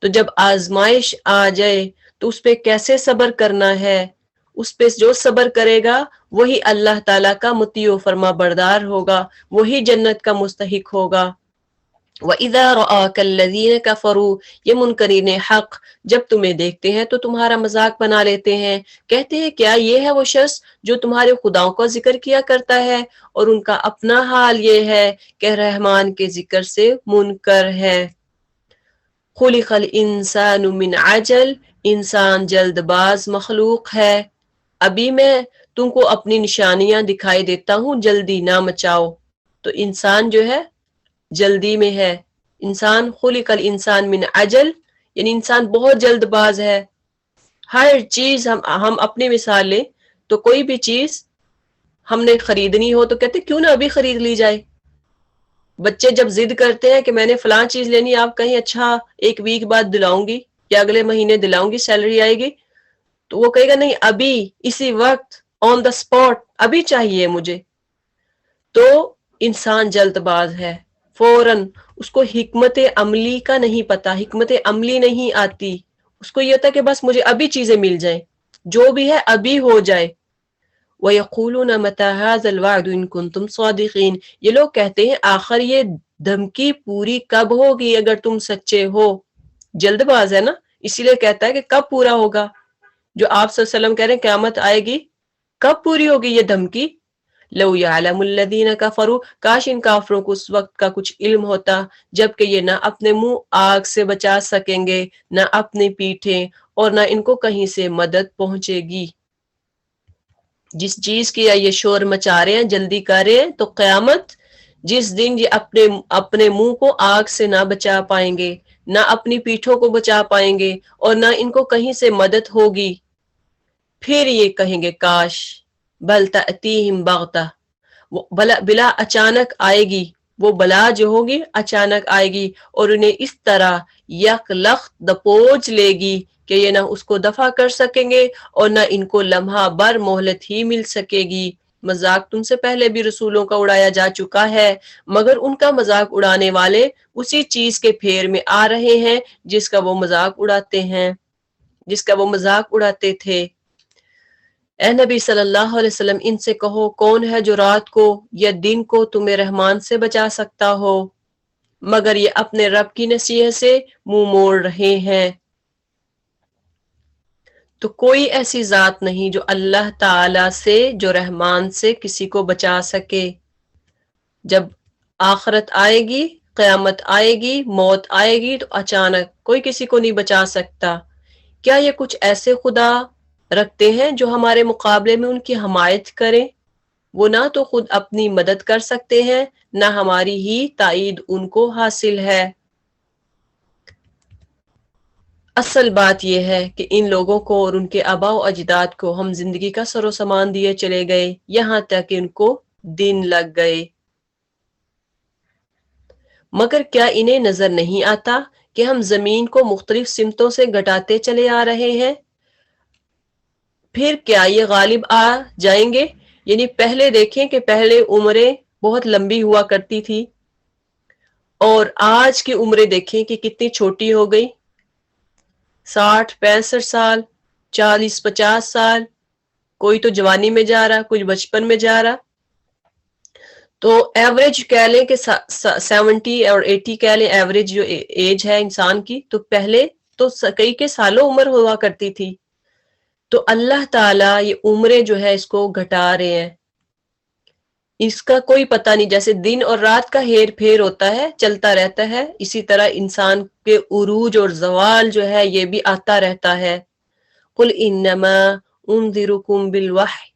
تو جب آزمائش آ جائے تو اس پہ کیسے صبر کرنا ہے؟ اس پہ جو صبر کرے گا وہی اللہ تعالیٰ کا مطیع و فرما بردار ہوگا، وہی جنت کا مستحق ہوگا. وَإِذَا رَآكَ الَّذِينَ كَفَرُوا. یہ منکرین حق جب تمہیں دیکھتے ہیں تو تمہارا مذاق بنا لیتے ہیں، کہتے ہیں کیا یہ ہے وہ شخص جو تمہارے خداؤں کا ذکر کیا کرتا ہے، اور ان کا اپنا حال یہ ہے کہ رحمان کے ذکر سے منکر ہے. خلق الانسان من عجل. انسان جلد باز مخلوق ہے. ابھی میں تم کو اپنی نشانیاں دکھائی دیتا ہوں، جلدی نہ مچاؤ. تو انسان جو ہے جلدی میں ہے. انسان خلق الانسان من عجل، یعنی انسان بہت جلد باز ہے. ہر چیز ہم اپنی مثال لیں تو کوئی بھی چیز ہم نے خریدنی ہو تو کہتے کیوں نہ ابھی خرید لی جائے. بچے جب ضد کرتے ہیں کہ میں نے فلاں چیز لینی، آپ کہیں اچھا ایک ویک بعد دلاؤں گی یا اگلے مہینے دلاؤں گی، سیلری آئے گی، تو وہ کہے گا نہیں ابھی اسی وقت آن دا اسپاٹ ابھی چاہیے مجھے. تو انسان جلد باز ہے. فوراً اس کو حکمت عملی کا نہیں پتا، حکمت عملی نہیں آتی. اس کو یہ ہوتا ہے کہ بس مجھے ابھی چیزیں مل جائیں، جو بھی ہے ابھی ہو جائے. وَيَقُولُونَ مَتَى هَذَا الْوَعْدُ إِن كُنتُمْ صَادِقِينَ. یہ لوگ کہتے ہیں آخر یہ دھمکی پوری کب ہوگی اگر تم سچے ہو. جلد باز ہے نا، اسی لیے کہتا ہے کہ کب پورا ہوگا. جو آپ صلی اللہ علیہ وسلم کہہ رہے ہیں قیامت آئے گی، کب پوری ہوگی یہ دھمکی؟ لو یعلم الذین کفروا. کاش ان کافروں کو اس وقت کا کچھ علم ہوتا جبکہ یہ نہ اپنے منہ آگ سے بچا سکیں گے، نہ اپنی پیٹھیں، اور نہ ان کو کہیں سے مدد پہنچے گی. جس چیز کی یہ شور مچا رہے ہیں، جلدی کر رہے ہیں، تو قیامت جس دن یہ اپنے منہ کو آگ سے نہ بچا پائیں گے، نہ اپنی پیٹھوں کو بچا پائیں گے، اور نہ ان کو کہیں سے مدد ہوگی، پھر یہ کہیں گے کاش. بل تأتیہم بغتہ. بلا اچانک آئے گی، وہ بلا جو ہوگی اچانک آئے گی اور انہیں اس طرح یک لخت دبوچ لے گی کہ یہ نہ اس کو دفع کر سکیں گے اور نہ ان کو لمحہ بر مہلت ہی مل سکے گی. مذاق تم سے پہلے بھی رسولوں کا اڑایا جا چکا ہے، مگر ان کا مذاق اڑانے والے اسی چیز کے پھیر میں آ رہے ہیں جس کا وہ مذاق اڑاتے تھے. اے نبی صلی اللہ علیہ وسلم ان سے کہو کون ہے جو رات کو یا دن کو تمہیں رحمان سے بچا سکتا ہو، مگر یہ اپنے رب کی نصیحت سے منہ موڑ رہے ہیں. تو کوئی ایسی ذات نہیں جو اللہ تعالی سے، جو رحمان سے کسی کو بچا سکے. جب آخرت آئے گی، قیامت آئے گی، موت آئے گی، تو اچانک کوئی کسی کو نہیں بچا سکتا. کیا یہ کچھ ایسے خدا رکھتے ہیں جو ہمارے مقابلے میں ان کی حمایت کریں؟ وہ نہ تو خود اپنی مدد کر سکتے ہیں، نہ ہماری ہی تائید ان کو حاصل ہے. اصل بات یہ ہے کہ ان لوگوں کو اور ان کے آباء و اجداد کو ہم زندگی کا سر و سامان دیے چلے گئے، یہاں تک ان کو دن لگ گئے. مگر کیا انہیں نظر نہیں آتا کہ ہم زمین کو مختلف سمتوں سے گھٹاتے چلے آ رہے ہیں؟ پھر کیا یہ غالب آ جائیں گے؟ یعنی پہلے دیکھیں کہ پہلے عمریں بہت لمبی ہوا کرتی تھی، اور آج کی عمریں دیکھیں کہ کتنی چھوٹی ہو گئی. 60-65 سال، 40-50 سال، کوئی تو جوانی میں جا رہا، کچھ بچپن میں جا رہا. تو ایوریج کہہ لیں کہ 70 اور 80 کہہ لیں ایوریج جو ایج ہے انسان کی، تو پہلے تو کئی کے سالوں عمر ہوا کرتی تھی. تو اللہ تعالیٰ یہ عمریں جو ہے اس کو گھٹا رہے ہیں. اس کا کوئی پتہ نہیں، جیسے دن اور رات کا ہیر پھیر ہوتا ہے، چلتا رہتا ہے، اسی طرح انسان کے عروج اور زوال جو ہے یہ بھی آتا رہتا ہے. قل انما انذرکم بالوحی.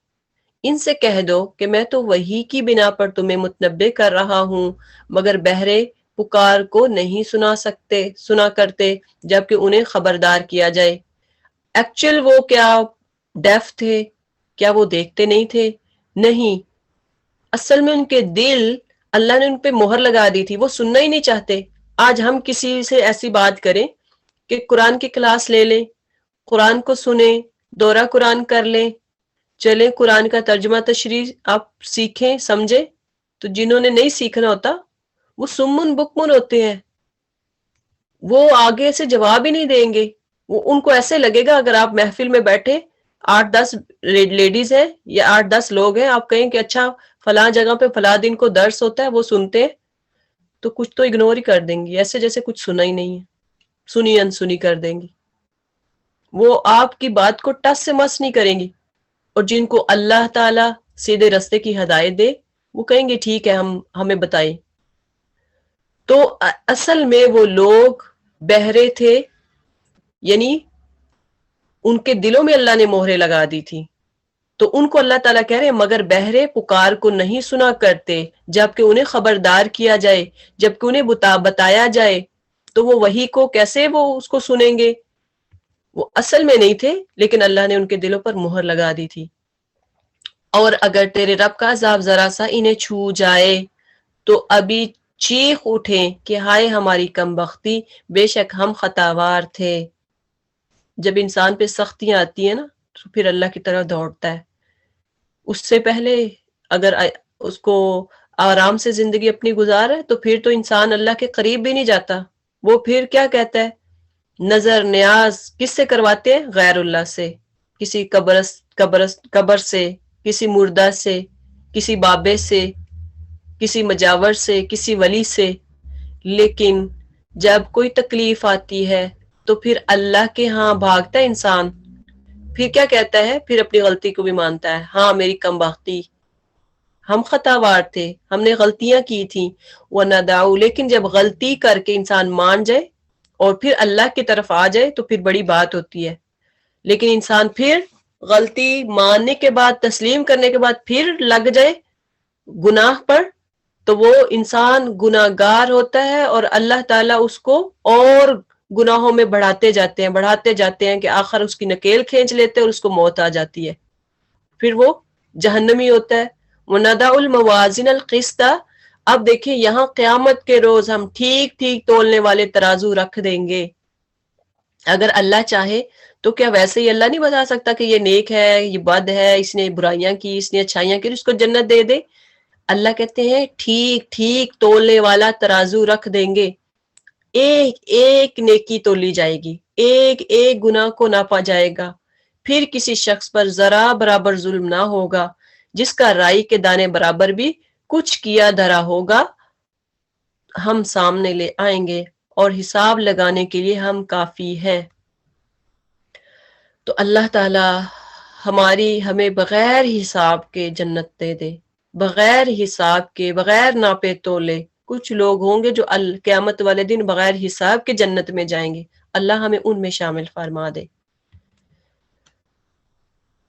ان سے کہہ دو کہ میں تو وحی کی بنا پر تمہیں متنبع کر رہا ہوں، مگر بہرے پکار کو نہیں سنا کرتے جبکہ انہیں خبردار کیا جائے۔ ایکچوئل وہ کیا ڈیف تھے؟ کیا وہ دیکھتے نہیں تھے؟ نہیں، اصل میں ان کے دل، اللہ نے ان پہ مہر لگا دی تھی، وہ سننا ہی نہیں چاہتے۔ آج ہم کسی سے ایسی بات کریں کہ قرآن کی کلاس لے لیں، قرآن کو سنیں، دورہ قرآن کر لیں، چلیں قرآن کا ترجمہ تشریح آپ سیکھیں سمجھیں، تو جنہوں نے نہیں سیکھنا ہوتا وہ سمن بکمن ہوتے ہیں، وہ آگے سے جواب ہی نہیں دیں گے۔ وہ ان کو ایسے لگے گا اگر آپ محفل میں بیٹھے 8-10 لیڈیز ہیں یا 8-10 لوگ ہیں، آپ کہیں کہ اچھا فلاں جگہ پہ فلاں دن کو درس ہوتا ہے، وہ سنتے ہیں تو کچھ تو اگنور ہی کر دیں گی، ایسے جیسے کچھ سنا ہی نہیں ہے، سنی انسنی کر دیں گی، وہ آپ کی بات کو ٹس سے مس نہیں کریں گی۔ اور جن کو اللہ تعالی سیدھے رستے کی ہدایت دے وہ کہیں گے ٹھیک ہے ہمیں بتائیں۔ تو اصل میں وہ لوگ بہرے تھے، یعنی ان کے دلوں میں اللہ نے مہرے لگا دی تھی، تو ان کو اللہ تعالیٰ کہہ رہے ہیں مگر بہرے پکار کو نہیں سنا کرتے جبکہ انہیں خبردار کیا جائے، جبکہ انہیں بتایا جائے، تو وہ وحی کو کیسے وہ اس کو سنیں گے؟ وہ اصل میں نہیں تھے لیکن اللہ نے ان کے دلوں پر مہر لگا دی تھی۔ اور اگر تیرے رب کا عذاب ذرا سا انہیں چھو جائے تو ابھی چیخ اٹھیں کہ ہائے ہماری کم بختی، بے شک ہم خطاوار تھے۔ جب انسان پہ سختیاں آتی ہیں نا تو پھر اللہ کی طرف دوڑتا ہے، اس سے پہلے اگر اس کو آرام سے زندگی اپنی گزار ہے تو پھر تو انسان اللہ کے قریب بھی نہیں جاتا۔ وہ پھر کیا کہتا ہے؟ نظر نیاز کس سے کرواتے ہیں؟ غیر اللہ سے، کسی قبر سے، کسی مردہ سے، کسی بابے سے، کسی مجاور سے، کسی ولی سے۔ لیکن جب کوئی تکلیف آتی ہے تو پھر اللہ کے ہاں بھاگتا ہے انسان، پھر کیا کہتا ہے؟ پھر اپنی غلطی کو بھی مانتا ہے، ہاں میری کم بختی، ہم خطاوار تھے، ہم نے غلطیاں کی تھیں۔ وَنَدَعُ، لیکن جب غلطی کر کے انسان مان جائے اور پھر اللہ کی طرف آ جائے تو پھر بڑی بات ہوتی ہے۔ لیکن انسان پھر غلطی ماننے کے بعد، تسلیم کرنے کے بعد پھر لگ جائے گناہ پر تو وہ انسان گناہ گار ہوتا ہے، اور اللہ تعالیٰ اس کو اور گناہوں میں بڑھاتے جاتے ہیں کہ آخر اس کی نکیل کھینچ لیتے ہیں اور اس کو موت آ جاتی ہے، پھر وہ جہنمی ہوتا ہے۔ وَنَدَعُ الْمَوَازِنَ الْقِسْطَ، اب دیکھیں یہاں قیامت کے روز ہم ٹھیک ٹھیک تولنے والے ترازو رکھ دیں گے۔ اگر اللہ چاہے تو کیا ویسے ہی اللہ نہیں بتا سکتا کہ یہ نیک ہے، یہ بد ہے، اس نے برائیاں کی، اس نے اچھائیاں کی، اس کو جنت دے دے؟ اللہ کہتے ہیں ٹھیک ٹھیک تولنے والا ترازو رکھ دیں گے، ایک ایک نیکی تولی جائے گی، ایک ایک گناہ کو ناپا جائے گا، پھر کسی شخص پر ذرا برابر ظلم نہ ہوگا، جس کا رائی کے دانے برابر بھی کچھ کیا دھرا ہوگا ہم سامنے لے آئیں گے، اور حساب لگانے کے لیے ہم کافی ہیں۔ تو اللہ تعالی ہمیں بغیر حساب کے جنت دے دے، بغیر حساب کے، بغیر ناپے تولے۔ کچھ لوگ ہوں گے جو قیامت والے دن بغیر حساب کے جنت میں جائیں گے، اللہ ہمیں ان میں شامل فرما دے۔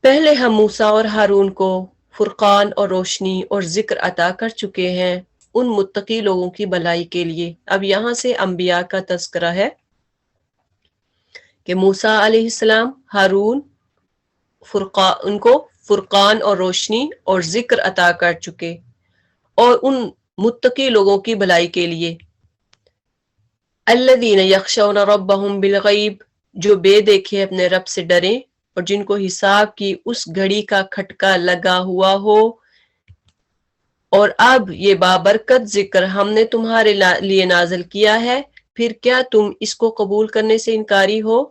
پہلے ہم موسیٰ اور ہارون کو فرقان اور روشنی اور ذکر عطا کر چکے ہیں ان متقی لوگوں کی بھلائی کے لیے۔ اب یہاں سے انبیاء کا تذکرہ ہے کہ موسیٰ علیہ السلام، ہارون، ان کو فرقان اور روشنی اور ذکر عطا کر چکے، اور ان متقی لوگوں کی بھلائی کے لیے الذین یخشون ربہم بالغیب، جو بے دیکھے اپنے رب سے ڈریں اور جن کو حساب کی اس گھڑی کا کھٹکا لگا ہوا ہو۔ اور اب یہ بابرکت ذکر ہم نے تمہارے لیے نازل کیا ہے، پھر کیا تم اس کو قبول کرنے سے انکاری ہو؟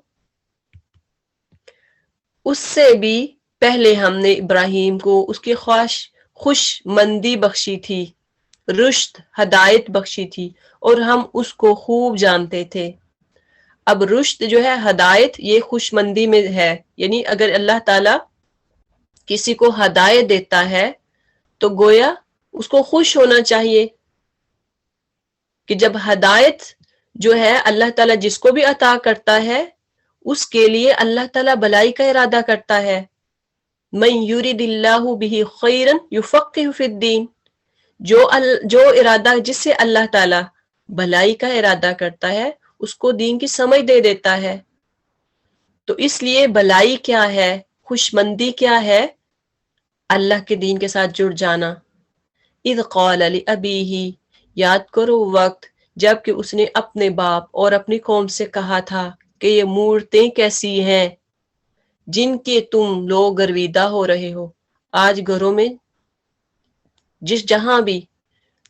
اس سے بھی پہلے ہم نے ابراہیم کو اس کی خوش مندی بخشی تھی، رشد ہدایت بخشی تھی، اور ہم اس کو خوب جانتے تھے۔ اب رشد جو ہے، ہدایت، یہ خوش مندی میں ہے، یعنی اگر اللہ تعالی کسی کو ہدایت دیتا ہے تو گویا اس کو خوش ہونا چاہیے کہ جب ہدایت جو ہے اللہ تعالیٰ جس کو بھی عطا کرتا ہے اس کے لیے اللہ تعالیٰ بھلائی کا ارادہ کرتا ہے۔ من یرید اللہ بہ خیرا یفقہ فی الدین، جو ارادہ جس سے اللہ تعالیٰ بھلائی کا ارادہ کرتا ہے اس کو دین کی سمجھ دے دیتا ہے. تو اس لیے بھلائی کیا ہے، خوشمندی کیا ہے، اللہ کے دین کے ساتھ جڑ جانا. اذ قال لأبیہ، یاد کرو وقت جب کہ اس نے اپنے باپ اور اپنی قوم سے کہا تھا کہ یہ مورتیں کیسی ہیں جن کے تم لوگ گرویدہ ہو رہے ہو. آج گھروں میں جہاں بھی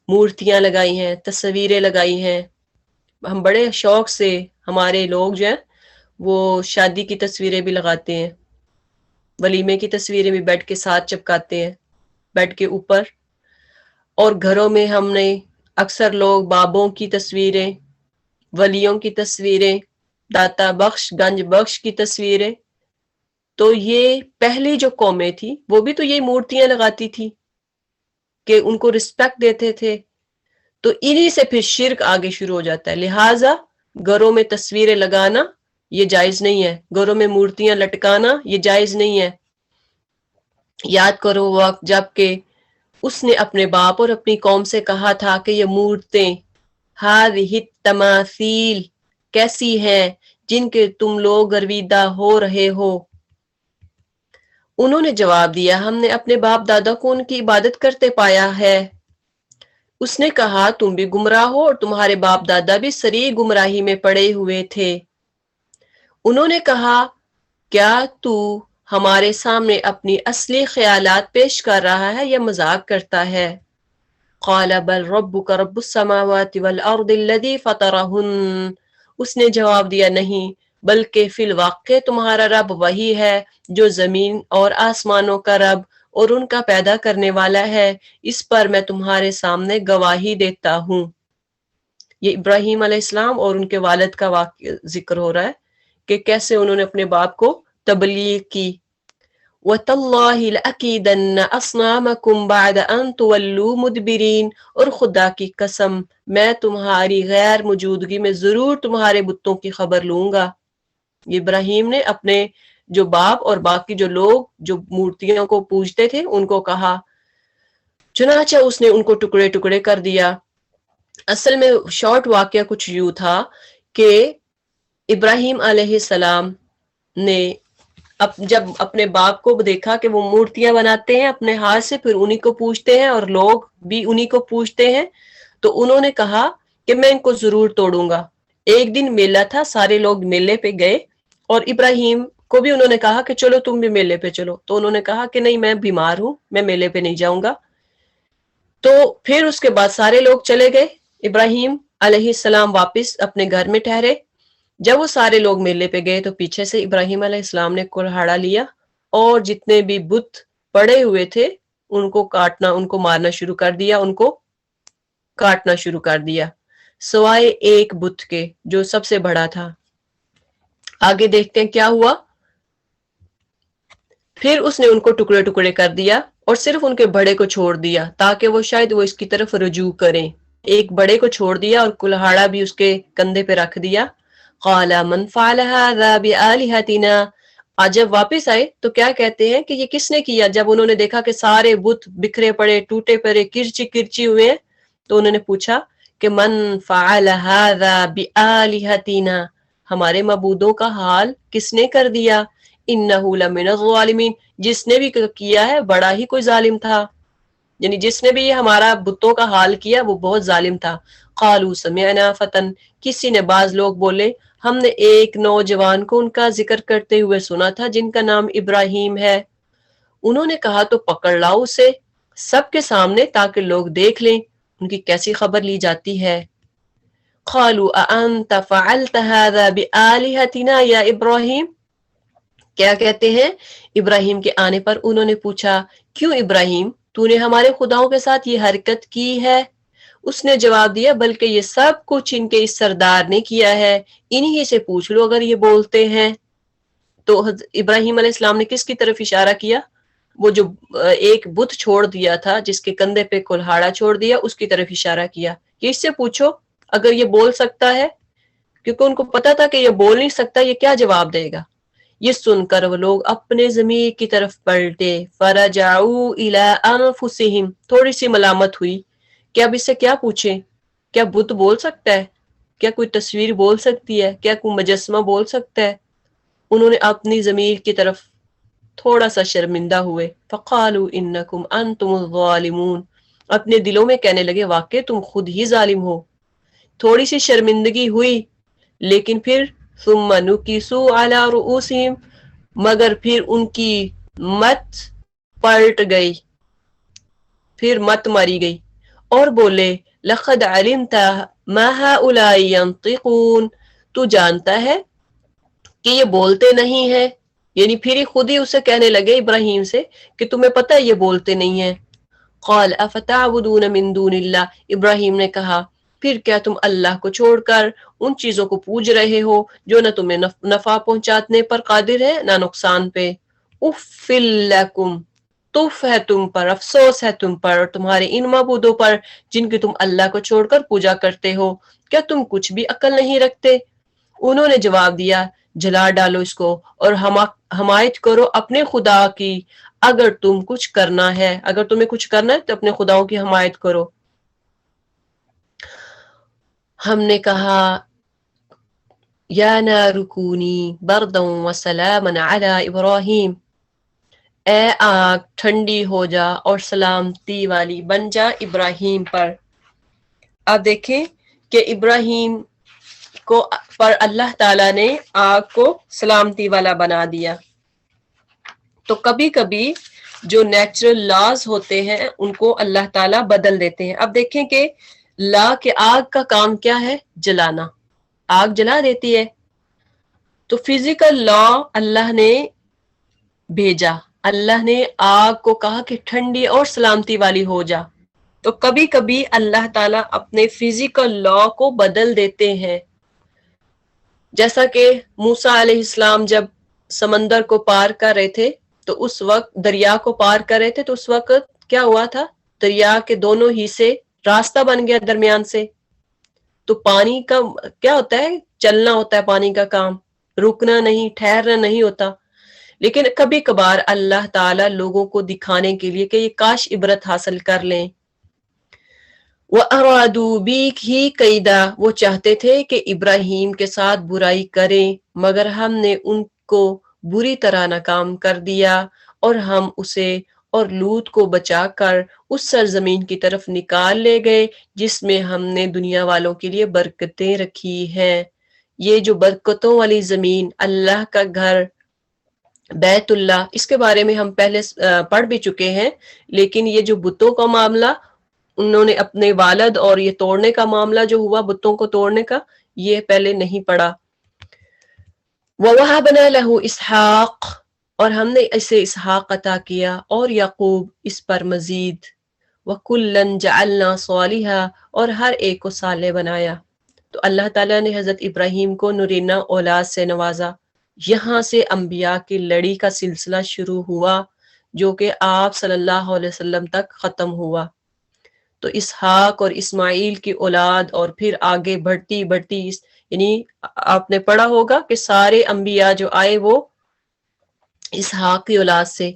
مورتیاں لگائی ہیں، تصویریں لگائی ہیں، ہم بڑے شوق سے ہمارے لوگ جو ہیں وہ شادی کی تصویریں بھی لگاتے ہیں، ولیمے کی تصویریں بھی بیڈ کے ساتھ چپکاتے ہیں، بیڈ کے اوپر. اور گھروں میں ہم نے اکثر لوگ بابوں کی تصویریں، ولیوں کی تصویریں، داتا بخش گنج بخش کی تصویریں. تو یہ پہلی جو قومیں تھی وہ بھی تو یہ مورتیاں لگاتی تھی کہ ان کو رسپیکٹ دیتے تھے. تو انہی سے پھر شرک آگے شروع ہو جاتا ہے. لہٰذا گھروں میں تصویریں لگانا یہ جائز نہیں ہے، گھروں میں مورتیاں لٹکانا یہ جائز نہیں ہے. یاد کرو وقت جب کہ اس نے اپنے باپ اور اپنی قوم سے کہا تھا کہ یہ مورتیں ہذہ التماثیل کیسی ہیں جن کے تم لوگ گرویدہ ہو رہے ہو. انہوں نے جواب دیا ہم نے اپنے باپ دادا کو ان کی عبادت کرتے پایا ہے. اس نے کہا تم بھی گمراہ ہو اور تمہارے باپ دادا بھی سری گمراہی میں پڑے ہوئے تھے. انہوں نے کہا کیا تو ہمارے سامنے اپنی اصلی خیالات پیش کر رہا ہے یا مذاق کرتا ہے؟ قال بل ربک رب السماوات والارض الذی فطرہن. اس نے جواب دیا نہیں، بلکہ فی الواقع تمہارا رب وہی ہے جو زمین اور آسمانوں کا رب اور ان کا پیدا کرنے والا ہے. اس پر میں تمہارے سامنے گواہی دیتا ہوں. یہ ابراہیم علیہ السلام اور ان کے والد کا واقعہ ذکر ہو رہا ہے کہ کیسے انہوں نے اپنے باپ کو تبلیغ کی. وَتَاللَّهِ لَأَكِيدَنَّ أَصْنَامَكُمْ بَعْدَ أَن تُوَلُّوا مُدْبِرِينَ. اور خدا کی قسم میں تمہاری غیر موجودگی میں ضرور تمہارے بتوں کی خبر لوں گا. ابراہیم نے اپنے جو باپ اور باقی جو لوگ جو مورتیوں کو پوجتے تھے ان کو کہا، چنانچہ اس نے ان کو ٹکڑے ٹکڑے کر دیا. اصل میں شارٹ واقعہ کچھ یوں تھا کہ ابراہیم علیہ السلام نے جب اپنے باپ کو دیکھا کہ وہ مورتیاں بناتے ہیں اپنے ہاتھ سے، پھر انہی کو پوجتے ہیں اور لوگ بھی انہی کو پوجتے ہیں، تو انہوں نے کہا کہ میں ان کو ضرور توڑوں گا. ایک دن میلہ تھا، سارے لوگ میلے پہ گئے اور ابراہیم کو بھی انہوں نے کہا کہ چلو تم بھی میلے پہ چلو. تو انہوں نے کہا کہ نہیں میں بیمار ہوں، میں میلے پہ نہیں جاؤں گا. تو پھر اس کے بعد سارے لوگ چلے گئے، ابراہیم علیہ السلام واپس اپنے گھر میں ٹھہرے. جب وہ سارے لوگ میلے پہ گئے تو پیچھے سے ابراہیم علیہ السلام نے کلہاڑا لیا اور جتنے بھی بت پڑے ہوئے تھے ان کو کاٹنا، ان کو مارنا شروع کر دیا، ان کو کاٹنا شروع کر دیا، سوائے ایک بت کے جو سب سے بڑا تھا. آگے دیکھتے ہیں کیا ہوا. پھر اس نے ان کو ٹکڑے ٹکڑے کر دیا اور صرف ان کے بڑے کو چھوڑ دیا تاکہ وہ شاید وہ اس کی طرف رجوع کریں. ایک بڑے کو چھوڑ دیا اور کلہاڑا بھی اس کے کندھے پہ رکھ دیا. قال من فعل هذا بآلهتنا. آج جب واپس آئے تو کیا کہتے ہیں کہ یہ کس نے کیا؟ جب انہوں نے دیکھا کہ سارے بت بکھرے پڑے، ٹوٹے پڑے، کرچی کرچی ہوئے ہیں، تو انہوں نے پوچھا کہ من فعل هذا بآلهتنا. ہمارے معبودوں کا حال کس نے کر دیا؟ انه لمن الظالمین. جس نے بھی کیا ہے بڑا ہی کوئی ظالم تھا، یعنی جس نے بھی یہ ہمارا بتوں کا حال کیا وہ بہت ظالم تھا. قالوا سمعنا فتن. کسی نے بعض لوگ بولے ہم نے ایک نوجوان کو ان کا ذکر کرتے ہوئے سنا تھا جن کا نام ابراہیم ہے. انہوں نے کہا تو پکڑ لاؤ اسے سب کے سامنے تاکہ لوگ دیکھ لیں ان کی کیسی خبر لی جاتی ہے. قالوا اانت فعلت هذا بآلهتنا یا ابراہیم. کیا کہتے ہیں؟ ابراہیم کے آنے پر انہوں نے پوچھا کیوں ابراہیم تو نے ہمارے خداؤں کے ساتھ یہ حرکت کی ہے؟ اس نے جواب دیا بلکہ یہ سب کچھ ان کے اس سردار نے کیا ہے، انہی سے پوچھ لو اگر یہ بولتے ہیں. تو ابراہیم علیہ السلام نے کس کی طرف اشارہ کیا؟ وہ جو ایک بت چھوڑ دیا تھا جس کے کندھے پہ کلہاڑا چھوڑ دیا اس کی طرف اشارہ کیا کہ اس سے پوچھو اگر یہ بول سکتا ہے، کیونکہ ان کو پتا تھا کہ یہ بول نہیں سکتا، یہ کیا جواب دے گا. یہ سن کر وہ لوگ اپنے ضمیر کی طرف پلٹے. فرجعوا الی انفسہم. تھوڑی سی ملامت ہوئی کہ اب اس سے کیا پوچھیں، کیا بت بول سکتا ہے؟ کیا کوئی تصویر بول سکتی ہے؟ کیا کوئی مجسمہ بول سکتا ہے؟ انہوں نے اپنی ضمیر کی طرف تھوڑا سا شرمندہ ہوئے. فقالوا انکم انتم الظالمون، اپنے دلوں میں کہنے لگے واقع تم خود ہی ظالم ہو. تھوڑی سی شرمندگی ہوئی لیکن پھر ثم نکسوا علی رؤوسہم، مگر پھر ان کی مت پلٹ گئی، پھر مت ماری گئی اور بولے لقد علمت ما هؤلاء ينطقون، تو جانتا ہے کہ یہ بولتے نہیں ہیں. یعنی پھر ہی خود ہی اسے کہنے لگے ابراہیم سے کہ تمہیں پتہ ہے یہ بولتے نہیں ہیں. قال افتعبدون من دون اللہ، ابراہیم نے کہا پھر کیا تم اللہ کو چھوڑ کر ان چیزوں کو پوج رہے ہو جو نہ تمہیں نفع پہنچانے پر قادر ہے نہ نقصان پہ. اف لکم، تف ہے تم پر، افسوس ہے تم پر اور تمہارے ان معبودوں پر جن کی تم اللہ کو چھوڑ کر پوجا کرتے ہو، کیا تم کچھ بھی عقل نہیں رکھتے؟ انہوں نے جواب دیا جلا ڈالو اس کو اور حمایت کرو اپنے خدا کی، اگر تم کچھ کرنا ہے، اگر تمہیں کچھ کرنا ہے تو اپنے خداؤں کی حمایت کرو. ہم نے کہا یا نار کونی بردا وسلاما علی ابراہیم، اے آگ ٹھنڈی ہو جا اور سلامتی والی بن جا ابراہیم پر. اب دیکھیں کہ ابراہیم کو پر اللہ تعالیٰ نے آگ کو سلامتی والا بنا دیا. تو کبھی کبھی جو نیچرل لاز ہوتے ہیں ان کو اللہ تعالیٰ بدل دیتے ہیں. اب دیکھیں کہ لا کے آگ کا کام کیا ہے؟ جلانا، آگ جلا دیتی ہے. تو فزیکل لا اللہ نے بھیجا، اللہ نے آگ کو کہا کہ ٹھنڈی اور سلامتی والی ہو جا. تو کبھی کبھی اللہ تعالیٰ اپنے فزیکل لا کو بدل دیتے ہیں. جیسا کہ موسیٰ علیہ السلام جب سمندر کو پار کر رہے تھے تو اس وقت دریا کو پار کر رہے تھے تو اس وقت کیا ہوا تھا؟ دریا کے دونوں ہی سے راستہ بن گیا درمیان سے. تو پانی کا کیا ہوتا ہے؟ چلنا ہوتا ہے پانی کا کام، رکنا نہیں، ٹھہرنا نہیں ہوتا. لیکن کبھی کبھار اللہ تعالیٰ لوگوں کو دکھانے کے لیے کہ یہ کاش عبرت حاصل کر لیں. وَأَرَادُوا بِهِ كَيْدًا، وہ چاہتے تھے کہ ابراہیم کے ساتھ برائی کریں مگر ہم نے ان کو بری طرح ناکام کر دیا اور ہم اسے اور لوط کو بچا کر اس سرزمین کی طرف نکال لے گئے جس میں ہم نے دنیا والوں کے لیے برکتیں رکھی ہیں. یہ جو برکتوں والی زمین، اللہ کا گھر بیت اللہ، اس کے بارے میں ہم پہلے پڑھ بھی چکے ہیں. لیکن یہ جو بتوں کا معاملہ انہوں نے اپنے والد اور یہ توڑنے کا معاملہ جو ہوا بتوں کو توڑنے کا، یہ پہلے نہیں پڑھا. وَوَهَبْنَا لَهُ إِسْحَاقَ، اور ہم نے اسے اسحاق عطا کیا اور یعقوب اس پر مزید. وَكُلًّا جَعَلْنَا صَالِحًا، اور ہر ایک کو صالح بنایا. تو اللہ تعالیٰ نے حضرت ابراہیم کو نرینہ اولاد سے نوازا. یہاں سے انبیاء کی لڑی کا سلسلہ شروع ہوا جو کہ آپ صلی اللہ علیہ وسلم تک ختم ہوا. تو اسحاق اور اسماعیل کی اولاد اور پھر آگے بڑھتی بڑھتی یعنی آپ نے پڑھا ہوگا کہ سارے انبیاء جو آئے وہ اسحاق کی اولاد سے،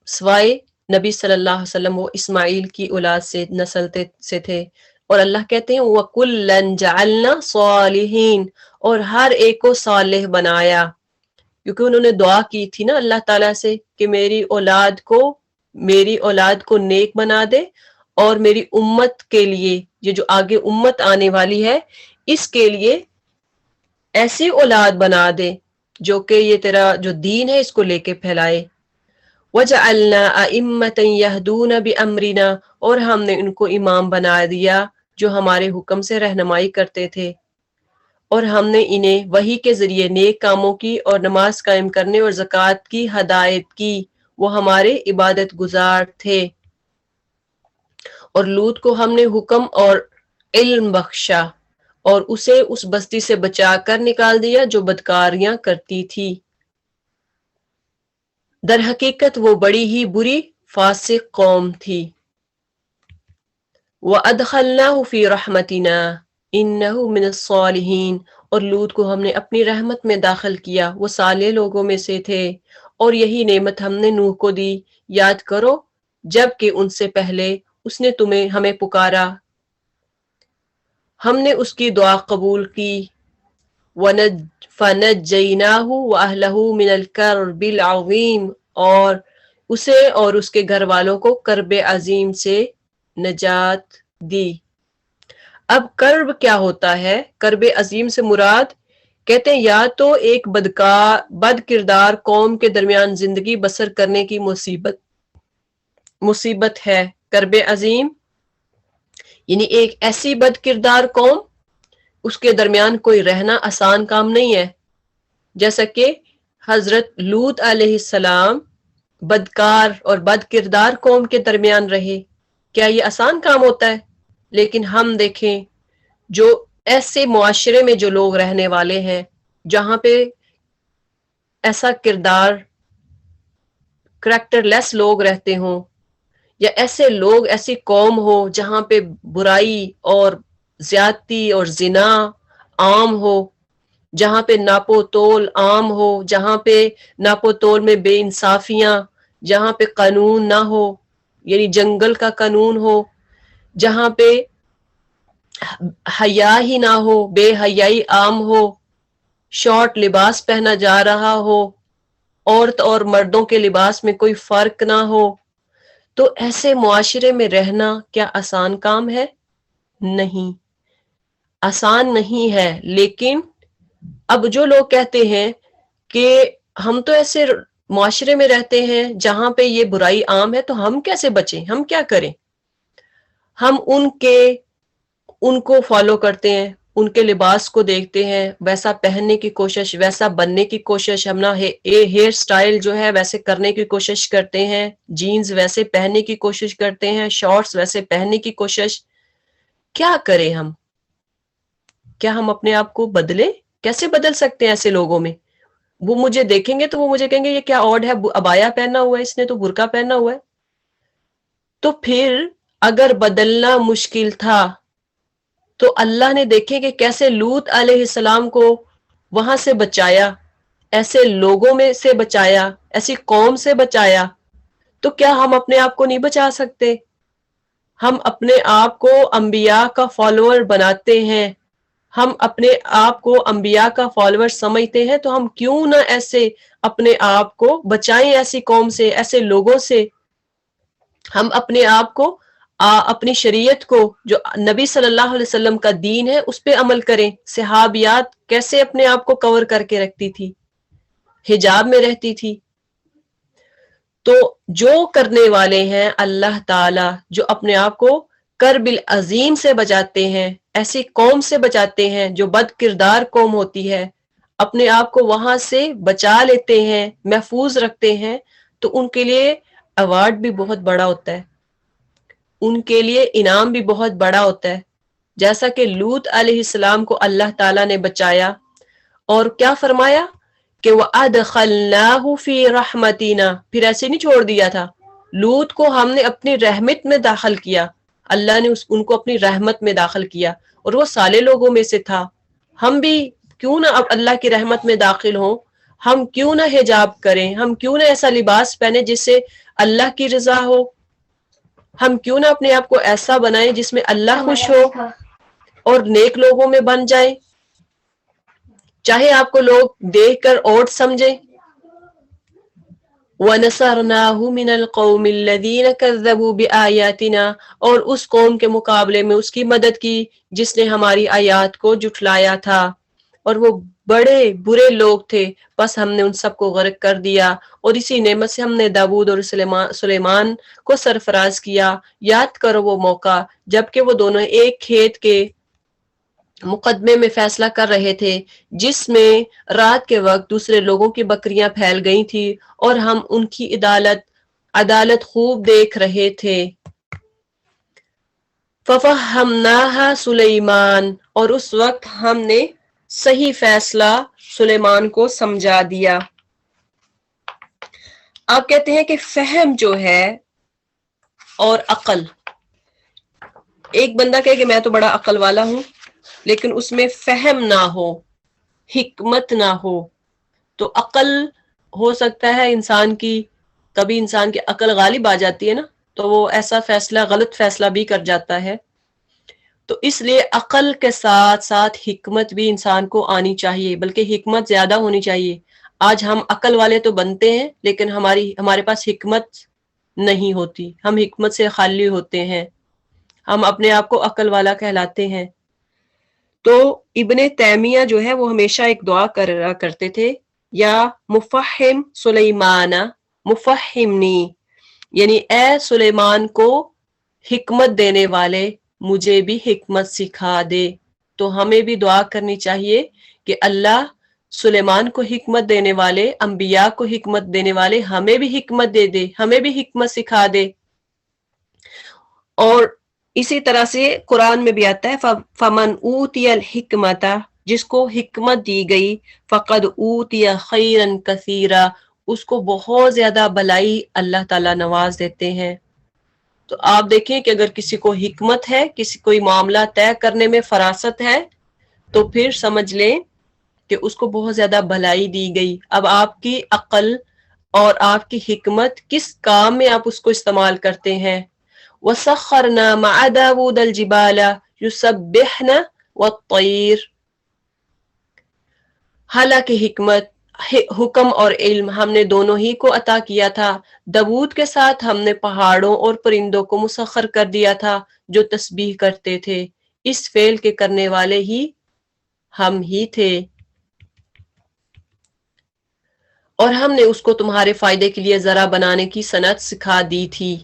سوائے نبی صلی اللہ علیہ وسلم وہ اسماعیل کی اولاد سے نسل سے تھے. اور اللہ کہتے ہیں وَكُلًّا جَعَلْنَا صَالِحِينَ، اور ہر ایک کو صالح بنایا. کیونکہ انہوں نے دعا کی تھی نا اللہ تعالیٰ سے کہ میری اولاد کو نیک بنا دے اور میری امت کے لیے، یہ جو آگے امت آنے والی ہے اس کے لیے ایسی اولاد بنا دے جو کہ یہ تیرا جو دین ہے اس کو لے کے پھیلائے. وَجَعَلْنَا أَئِمَّةً يَهْدُونَ بِأَمْرِنَا، اور ہم نے ان کو امام بنا دیا جو ہمارے حکم سے رہنمائی کرتے تھے. اور ہم نے انہیں وحی کے ذریعے نیک کاموں کی اور نماز قائم کرنے اور زکوٰۃ کی ہدایت کی، وہ ہمارے عبادت گزار تھے. اور لوط کو ہم نے حکم اور علم بخشا اور اسے اس بستی سے بچا کر نکال دیا جو بدکاریاں کرتی تھی. در حقیقت وہ بڑی ہی بری فاسق قوم تھی. وَأَدْخَلْنَاهُ فِي رَحْمَتِنَا إِنَّهُ مِنَ الصَّالِحِينَ، اور لوط کو ہم نے اپنی رحمت میں داخل کیا، وہ صالح لوگوں میں سے تھے. اور یہی نعمت ہم نے نوح کو دی، یاد کرو جب کہ ان سے پہلے اس نے ہمیں پکارا ہم نے اس کی دعا قبول کی، فَنَجَّيْنَاهُ وَأَهْلَهُ مِنَ الْكَرْبِ الْعَظِيمِ، اور اسے اور اس کے گھر والوں کو کرب عظیم سے نجات دی۔ اب کرب کیا ہوتا ہے؟ کرب عظیم سے مراد کہتے ہیں یا تو ایک بد کردار قوم کے درمیان زندگی بسر کرنے کی مصیبت ہے۔ کرب عظیم یعنی ایک ایسی بد کردار قوم، اس کے درمیان کوئی رہنا آسان کام نہیں ہے، جیسا کہ حضرت لوط علیہ السلام بدکار اور بد کردار قوم کے درمیان رہے۔ کیا یہ آسان کام ہوتا ہے؟ لیکن ہم دیکھیں جو ایسے معاشرے میں جو لوگ رہنے والے ہیں جہاں پہ ایسا کریکٹر لیس لوگ رہتے ہوں، یا ایسے لوگ ایسی قوم ہو جہاں پہ برائی اور زیادتی اور زنا عام ہو، جہاں پہ ناپو تول عام ہو، جہاں پہ ناپو تول میں بے انصافیاں، جہاں پہ قانون نہ ہو یعنی جنگل کا قانون ہو، جہاں پہ حیا ہی نہ ہو، بے حیائی عام ہو، شارٹ لباس پہنا جا رہا ہو، عورت اور مردوں کے لباس میں کوئی فرق نہ ہو، تو ایسے معاشرے میں رہنا کیا آسان کام ہے؟ نہیں، آسان نہیں ہے۔ لیکن اب جو لوگ کہتے ہیں کہ ہم تو ایسے معاشرے میں رہتے ہیں جہاں پہ یہ برائی عام ہے، تو ہم کیسے بچیں، ہم کیا کریں؟ ہم ان کو فالو کرتے ہیں، ان کے لباس کو دیکھتے ہیں، ویسا پہننے کی کوشش، ویسا بننے کی کوشش، ہم نا ہیئر سٹائل جو ہے ویسے کرنے کی کوشش کرتے ہیں، جینز ویسے پہننے کی کوشش کرتے ہیں، شارٹس ویسے پہننے کی کوشش۔ کیا کریں ہم؟ کیا ہم اپنے آپ کو بدلیں؟ کیسے بدل سکتے ہیں ایسے لوگوں میں؟ وہ مجھے دیکھیں گے تو وہ مجھے کہیں گے یہ کیا آڈ ہے، عبایا پہنا ہوا ہے اس نے، تو برقع پہنا ہوا ہے۔ تو پھر اگر بدلنا مشکل تھا تو اللہ نے دیکھے کہ کیسے لوط علیہ السلام کو وہاں سے بچایا، ایسے لوگوں میں سے بچایا، ایسی قوم سے بچایا، تو کیا ہم اپنے آپ کو نہیں بچا سکتے؟ ہم اپنے آپ کو انبیاء کا فالوور بناتے ہیں، ہم اپنے آپ کو انبیاء کا فالوور سمجھتے ہیں، تو ہم کیوں نہ ایسے اپنے آپ کو بچائیں ایسی قوم سے، ایسے لوگوں سے۔ ہم اپنے آپ کو اپنی شریعت کو جو نبی صلی اللہ علیہ وسلم کا دین ہے اس پہ عمل کریں۔ صحابیات کیسے اپنے آپ کو کور کر کے رکھتی تھی، حجاب میں رہتی تھی۔ تو جو کرنے والے ہیں اللہ تعالی، جو اپنے آپ کو کرب العظیم سے بچاتے ہیں، ایسی قوم سے بچاتے ہیں جو بد کردار قوم ہوتی ہے، اپنے آپ کو وہاں سے بچا لیتے ہیں، محفوظ رکھتے ہیں، تو ان کے لیے ایوارڈ بھی بہت بڑا ہوتا ہے، ان کے لیے انعام بھی بہت بڑا ہوتا ہے۔ جیسا کہ لوط علیہ السلام کو اللہ تعالیٰ نے بچایا، اور کیا فرمایا کہ وَأَدْخَلْنَاهُ فِي رَحْمَتِنَا، پھر ایسے نہیں چھوڑ دیا تھا، لوط کو ہم نے اپنی رحمت میں داخل کیا، اللہ نے ان کو اپنی رحمت میں داخل کیا، اور وہ صالح لوگوں میں سے تھا۔ ہم بھی کیوں نہ اب اللہ کی رحمت میں داخل ہوں، ہم کیوں نہ حجاب کریں، ہم کیوں نہ ایسا لباس پہنے جس سے اللہ کی رضا ہو، ہم کیوں نہ اپنے آپ کو ایسا بنائیں جس میں اللہ خوش ہو اور نیک لوگوں میں بن جائیں، چاہے آپ کو لوگ دیکھ کر اوٹ سمجھیں۔ وَنَصَرْنَاهُ مِنَ الْقَوْمِ الَّذِينَ كَذَّبُوا بِآيَاتِنَا، اور اس قوم کے مقابلے میں اس کی مدد کی جس نے ہماری آیات کو جھٹلایا تھا، اور وہ بڑے برے لوگ تھے، بس ہم نے ان سب کو غرق کر دیا۔ اور اسی نعمت سے ہم نے داؤد اور سلیمان کو سرفراز کیا۔ یاد کرو وہ موقع جبکہ وہ دونوں ایک کھیت کے مقدمے میں فیصلہ کر رہے تھے، جس میں رات کے وقت دوسرے لوگوں کی بکریاں پھیل گئی تھی، اور ہم ان کی عدالت خوب دیکھ رہے تھے۔ فَفَهَّمْنَاهَا سُلَيْمَانَ، اور اس وقت ہم نے صحیح فیصلہ سلیمان کو سمجھا دیا۔ آپ کہتے ہیں کہ فہم جو ہے اور عقل، ایک بندہ کہے کہ میں تو بڑا عقل والا ہوں، لیکن اس میں فہم نہ ہو، حکمت نہ ہو، تو عقل ہو سکتا ہے انسان کی، کبھی انسان کی عقل غالب آ جاتی ہے نا، تو وہ ایسا فیصلہ، غلط فیصلہ بھی کر جاتا ہے۔ تو اس لیے عقل کے ساتھ ساتھ حکمت بھی انسان کو آنی چاہیے، بلکہ حکمت زیادہ ہونی چاہیے۔ آج ہم عقل والے تو بنتے ہیں لیکن ہمارے پاس حکمت نہیں ہوتی، ہم حکمت سے خالی ہوتے ہیں، ہم اپنے آپ کو عقل والا کہلاتے ہیں۔ تو ابن تیمیہ جو ہے وہ ہمیشہ ایک دعا کرتے تھے، یا مفہم سلیمان مفہمنی، یعنی اے سلیمان کو حکمت دینے والے مجھے بھی حکمت سکھا دے۔ تو ہمیں بھی دعا کرنی چاہیے کہ اللہ سلیمان کو حکمت دینے والے، انبیاء کو حکمت دینے والے ہمیں بھی حکمت دے دے، ہمیں بھی حکمت سکھا دے۔ اور اسی طرح سے قرآن میں بھی آتا ہے فمن اوتی الحکمت، جس کو حکمت دی گئی، فقد اوتی خیرا کثیرا، اس کو بہت زیادہ بلائی اللہ تعالیٰ نواز دیتے ہیں۔ تو آپ دیکھیں کہ اگر کسی کو حکمت ہے، کسی کوئی معاملہ طے کرنے میں فراست ہے، تو پھر سمجھ لیں کہ اس کو بہت زیادہ بھلائی دی گئی۔ اب آپ کی عقل اور آپ کی حکمت کس کام میں آپ اس کو استعمال کرتے ہیں۔ وَسَخَّرْنَا مَعَ دَاوُودَ الْجِبَالَ يُسَبِّحْنَ وَالطَّيْرَ، حالانکہ حکمت، حکم اور علم ہم نے دونوں ہی کو عطا کیا تھا۔ داود کے ساتھ ہم نے پہاڑوں اور پرندوں کو مسخر کر دیا تھا جو تسبیح کرتے تھے، اس فعل کے کرنے والے ہی ہم ہی تھے۔ اور ہم نے اس کو تمہارے فائدے کے لیے ذرا بنانے کی صنعت سکھا دی تھی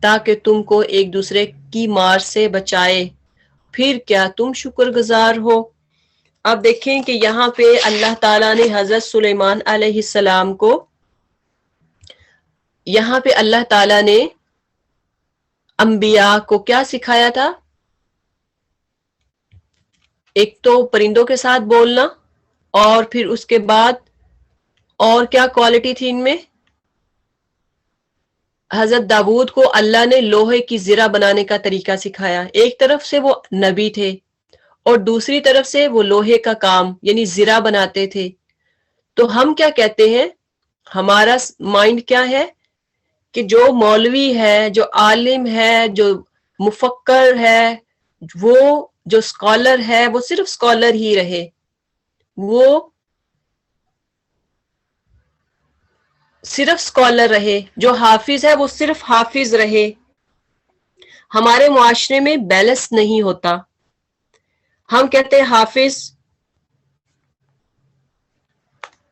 تاکہ تم کو ایک دوسرے کی مار سے بچائے، پھر کیا تم شکر گزار ہو۔ اب دیکھیں کہ یہاں پہ اللہ تعالیٰ نے حضرت سلیمان علیہ السلام کو، یہاں پہ اللہ تعالیٰ نے انبیاء کو کیا سکھایا تھا؟ ایک تو پرندوں کے ساتھ بولنا، اور پھر اس کے بعد اور کیا کوالٹی تھی ان میں؟ حضرت داود کو اللہ نے لوہے کی زرہ بنانے کا طریقہ سکھایا۔ ایک طرف سے وہ نبی تھے اور دوسری طرف سے وہ لوہے کا کام یعنی زرہ بناتے تھے۔ تو ہم کیا کہتے ہیں، ہمارا مائنڈ کیا ہے کہ جو مولوی ہے، جو عالم ہے، جو مفکر ہے، وہ جو اسکالر ہے وہ صرف اسکالر ہی رہے، وہ صرف اسکالر رہے، جو حافظ ہے وہ صرف حافظ رہے۔ ہمارے معاشرے میں بیلنس نہیں ہوتا۔ ہم کہتے ہیں حافظ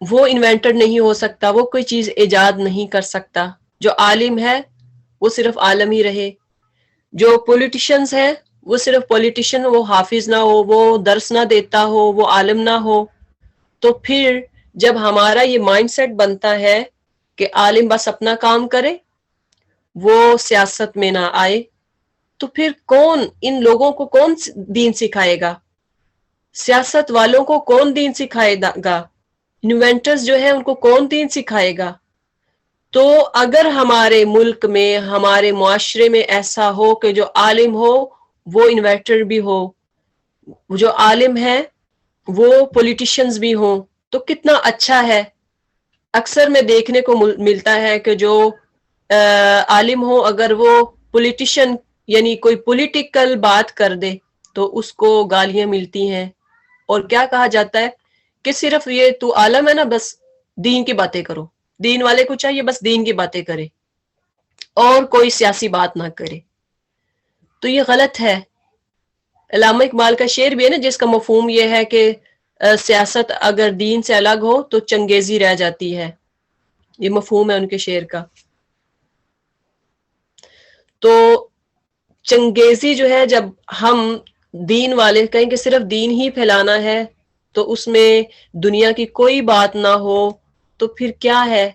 وہ انوینٹر نہیں ہو سکتا، وہ کوئی چیز ایجاد نہیں کر سکتا۔ جو عالم ہے وہ صرف عالم ہی رہے۔ جو پولیٹیشنز ہیں وہ صرف پولیٹیشن، وہ حافظ نہ ہو، وہ درس نہ دیتا ہو، وہ عالم نہ ہو۔ تو پھر جب ہمارا یہ مائنڈ سیٹ بنتا ہے کہ عالم بس اپنا کام کرے، وہ سیاست میں نہ آئے، تو پھر کون ان لوگوں کو کون دین سکھائے گا؟ سیاست والوں کو کون دین سکھائے گا؟ انوینٹرز جو ہیں ان کو کون دین سکھائے گا؟ تو اگر ہمارے ملک میں، ہمارے معاشرے میں ایسا ہو کہ جو عالم ہو وہ انوینٹر بھی ہو، جو عالم ہے وہ پولیٹیشنز بھی ہوں، تو کتنا اچھا ہے۔ اکثر میں دیکھنے کو ملتا ہے کہ جو عالم ہو اگر وہ پولیٹیشین یعنی کوئی پولیٹیکل بات کر دے تو اس کو گالیاں ملتی ہیں، اور کیا کہا جاتا ہے کہ صرف یہ تو عالم ہے نا، بس دین کی باتیں کرو، دین والے کو چاہیے بس دین کی باتیں کرے اور کوئی سیاسی بات نہ کرے۔ تو یہ غلط ہے۔ علامہ اقبال کا شعر بھی ہے نا جس کا مفہوم یہ ہے کہ سیاست اگر دین سے الگ ہو تو چنگیزی رہ جاتی ہے، یہ مفہوم ہے ان کے شعر کا۔ تو چنگیزی جو ہے، جب ہم دین والے کہیں کہ صرف دین ہی پھیلانا ہے تو اس میں دنیا کی کوئی بات نہ ہو، تو پھر کیا ہے؟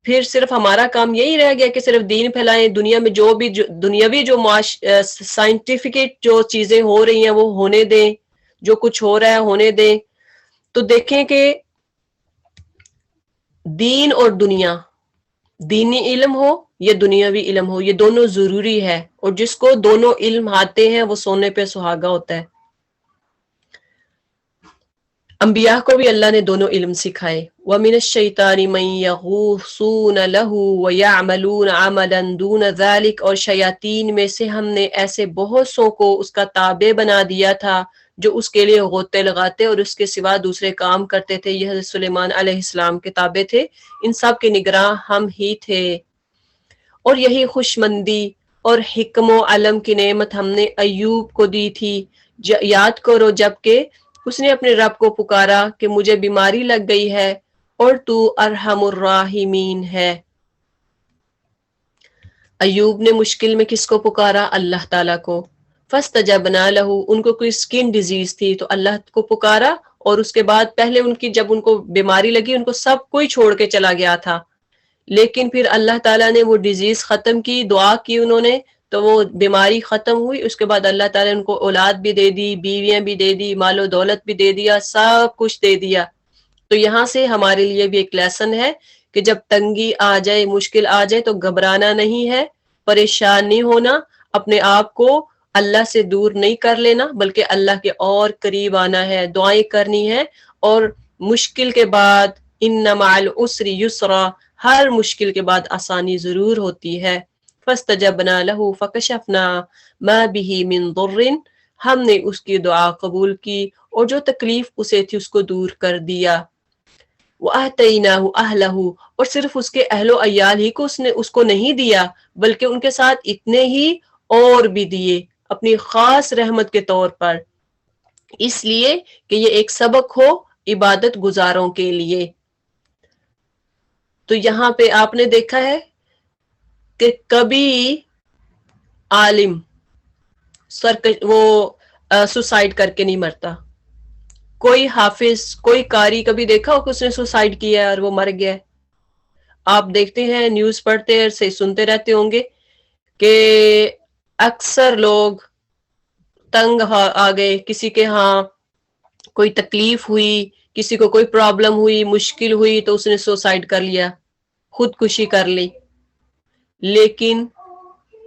پھر صرف ہمارا کام یہی رہ گیا کہ صرف دین پھیلائیں، دنیا میں جو بھی دنیاوی جو سائنٹیفکیٹ جو چیزیں ہو رہی ہیں وہ ہونے دیں، جو کچھ ہو رہا ہے ہونے دیں۔ تو دیکھیں کہ دین اور دنیا، دینی علم ہو یا دنیاوی علم ہو، یہ دونوں ضروری ہے، اور جس کو دونوں علم آتے ہیں وہ سونے پہ سہاگا ہوتا ہے۔ انبیاء کو بھی اللہ نے دونوں علم سکھائے. وَمِنَ الشَّيْطَانِ مَن يَغُوصُونَ لَهُ وَيَعْمَلُونَ عَمَلًا دُونَ ذَلِكَ، اور شیاطین میں سے ہم نے ایسے بہت سو کو اس کا تابع بنا دیا تھا جو اس کے لیے غوطے لگاتے اور اس کے سوا دوسرے کام کرتے تھے. یہ حضرت سلیمان علیہ السلام کے تابع تھے. ان سب کے نگراں ہم ہی تھے. اور یہی خوشمندی اور حکم و علم کی نعمت ہم نے ایوب کو دی تھی. یاد کرو جب کہ اس نے اپنے رب کو پکارا کہ مجھے بیماری لگ گئی ہے اور تو ارحم الراحمین ہے. ایوب نے مشکل میں کس کو پکارا؟ اللہ تعالیٰ کو. فاستجبنا لہ، ان کو کوئی سکن ڈیزیز تھی تو اللہ کو پکارا، اور اس کے بعد پہلے ان کی جب ان کو بیماری لگی ان کو سب کوئی چھوڑ کے چلا گیا تھا، لیکن پھر اللہ تعالیٰ نے وہ ڈیزیز ختم کی، دعا کی انہوں نے تو وہ بیماری ختم ہوئی. اس کے بعد اللہ تعالیٰ نے ان کو اولاد بھی دے دی، بیویاں بھی دے دی، مال و دولت بھی دے دیا، سب کچھ دے دیا. تو یہاں سے ہمارے لیے بھی ایک لیسن ہے کہ جب تنگی آ جائے، مشکل آ جائے تو گھبرانا نہیں ہے، پریشان نہیں ہونا، اپنے آپ کو اللہ سے دور نہیں کر لینا بلکہ اللہ کے اور قریب آنا ہے، دعائیں کرنی ہے. اور مشکل کے بعد ان مع العسر یسرا، ہر مشکل کے بعد آسانی ضرور ہوتی ہے. فاستجبنا له فکشفنا ما به من ضر، ہم نے اس کی دعا قبول کی اور جو تکلیف اسے تھی اس کو دور کر دیا. وَآتَيْنَاهُ أَهْلَهُ، اور صرف اس کے اہل و عیال ہی کو اس کو نہیں دیا بلکہ ان کے ساتھ اتنے ہی اور بھی دیے اپنی خاص رحمت کے طور پر، اس لیے کہ یہ ایک سبق ہو عبادت گزاروں کے لیے. تو یہاں پہ آپ نے دیکھا ہے کہ کبھی عالم وہ سوسائڈ کر کے نہیں مرتا. کوئی حافظ، کوئی قاری کبھی دیکھا ہو کہ اس نے سوسائڈ کیا ہے اور وہ مر گیا ہے؟ آپ دیکھتے ہیں، نیوز پڑھتے ہیں، سے سنتے رہتے ہوں گے کہ اکثر لوگ تنگ آ گئے، کسی کے ہاں کوئی تکلیف ہوئی، کسی کو کوئی پرابلم ہوئی، مشکل ہوئی تو اس نے سوسائڈ کر لیا، خودکشی کر لی. لیکن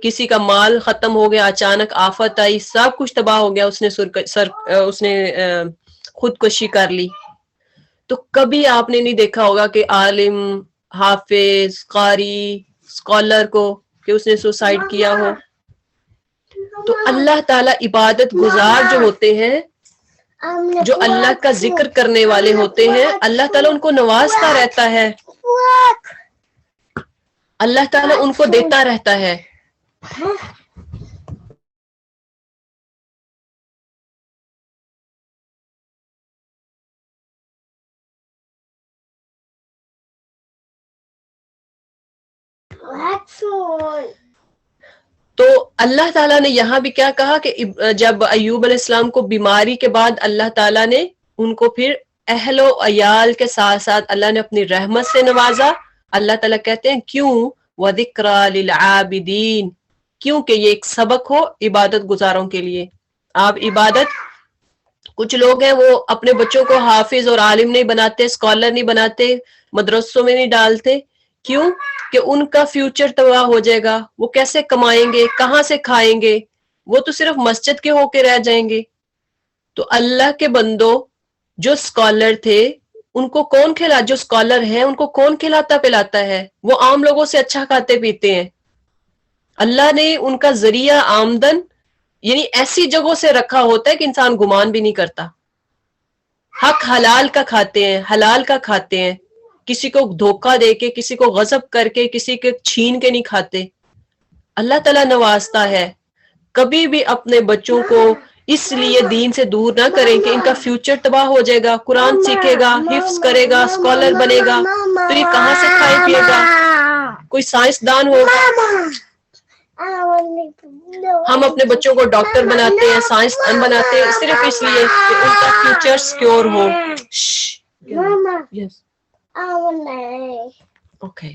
کسی کا مال ختم ہو گیا، اچانک آفت آئی، سب کچھ تباہ ہو گیا، اس نے خودکشی کر لی. تو کبھی آپ نے نہیں دیکھا ہوگا کہ عالم، حافظ، قاری، اسکالر کو کہ اس نے سوسائڈ کیا ہو. تو اللہ تعالی عبادت گزار جو ہوتے ہیں، جو اللہ کا ذکر کرنے والے ہوتے ہیں، اللہ تعالیٰ ان کو نوازتا رہتا ہے، اللہ تعالیٰ ان کو دیتا رہتا ہے. تو اللہ تعالیٰ نے یہاں بھی کیا کہا کہ جب ایوب علیہ السلام کو بیماری کے بعد اللہ تعالیٰ نے ان کو پھر اہل و عیال کے ساتھ ساتھ اللہ نے اپنی رحمت سے نوازا. اللہ تعالیٰ کہتے ہیں کیوں؟ وَذِكْرَى لِلْعَابِدِينَ، کیونکہ یہ ایک سبق ہو عبادت گزاروں کے لیے. آپ عبادت، کچھ لوگ ہیں وہ اپنے بچوں کو حافظ اور عالم نہیں بناتے، اسکالر نہیں بناتے، مدرسوں میں نہیں ڈالتے. کیوں؟ کہ ان کا فیوچر تباہ ہو جائے گا، وہ کیسے کمائیں گے، کہاں سے کھائیں گے، وہ تو صرف مسجد کے ہو کے رہ جائیں گے. تو اللہ کے بندوں جو اسکالر تھے ان کو کون جو اسکالر ہیں ان کو کون کھلاتا پلاتا ہے؟ وہ عام لوگوں سے اچھا کھاتے پیتے ہیں. اللہ نے ان کا ذریعہ آمدن یعنی ایسی جگہوں سے رکھا ہوتا ہے کہ انسان گمان بھی نہیں کرتا. حق حلال کا کھاتے ہیں، حلال کا کھاتے ہیں، کسی کو دھوکہ دے کے، کسی کو غصب کر کے، کسی کے چھین کے نہیں کھاتے. اللہ تعالیٰ نوازتا ہے. کبھی بھی اپنے بچوں کو اس لیے دین سے دور نہ کریں کہ ان کا فیوچر تباہ ہو جائے گا. قرآن سیکھے گا، حفظ کرے گا، اسکالر بنے گا تو یہ کہاں سے کھائے پیے گا؟ کوئی سائنسدان ہوگا. ہم اپنے بچوں کو ڈاکٹر بناتے ہیں، سائنسدان بناتے ہیں صرف اس لیے کہ ان کا فیوچر سیکیور ہو. Yes okay.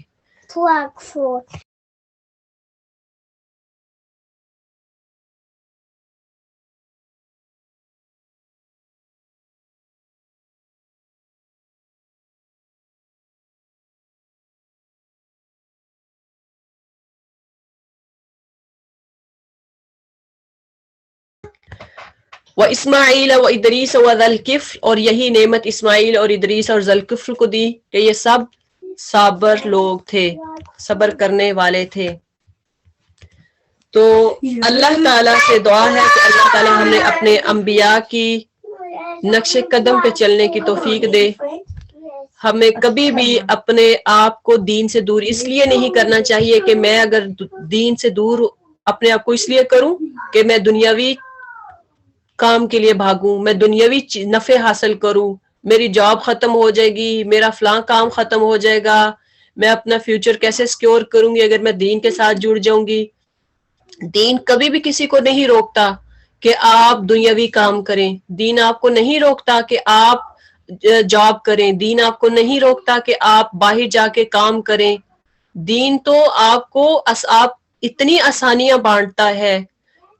وَإِسْمَاعِيلَ وَإِدْرِيسَ وَذَا الْكِفْلِ، اور یہی نعمت اسماعیل اور ادریس اور ذی الکفل کو دی کہ یہ سب صابر لوگ تھے، صبر کرنے والے تھے۔ تو اللہ تعالیٰ سے دعا ہے کہ اللہ تعالیٰ ہمیں اپنے انبیاء کی نقش قدم پہ چلنے کی توفیق دے۔ ہمیں کبھی بھی اپنے آپ کو دین سے دور اس لیے نہیں کرنا چاہیے کہ میں اگر دین سے دور اپنے آپ کو اس لیے کروں کہ میں دنیاوی کام کے لیے بھاگوں، میں دنیاوی نفع حاصل کروں، میری جاب ختم ہو جائے گی، میرا فلاں کام ختم ہو جائے گا، میں اپنا فیوچر کیسے سیکیور کروں گی اگر میں دین کے ساتھ جڑ جاؤں گی۔ دین کبھی بھی کسی کو نہیں روکتا کہ آپ دنیاوی کام کریں، دین آپ کو نہیں روکتا کہ آپ جاب کریں، دین آپ کو نہیں روکتا کہ آپ باہر جا کے کام کریں۔ دین تو آپ کو آپ اتنی آسانیاں بانٹتا ہے،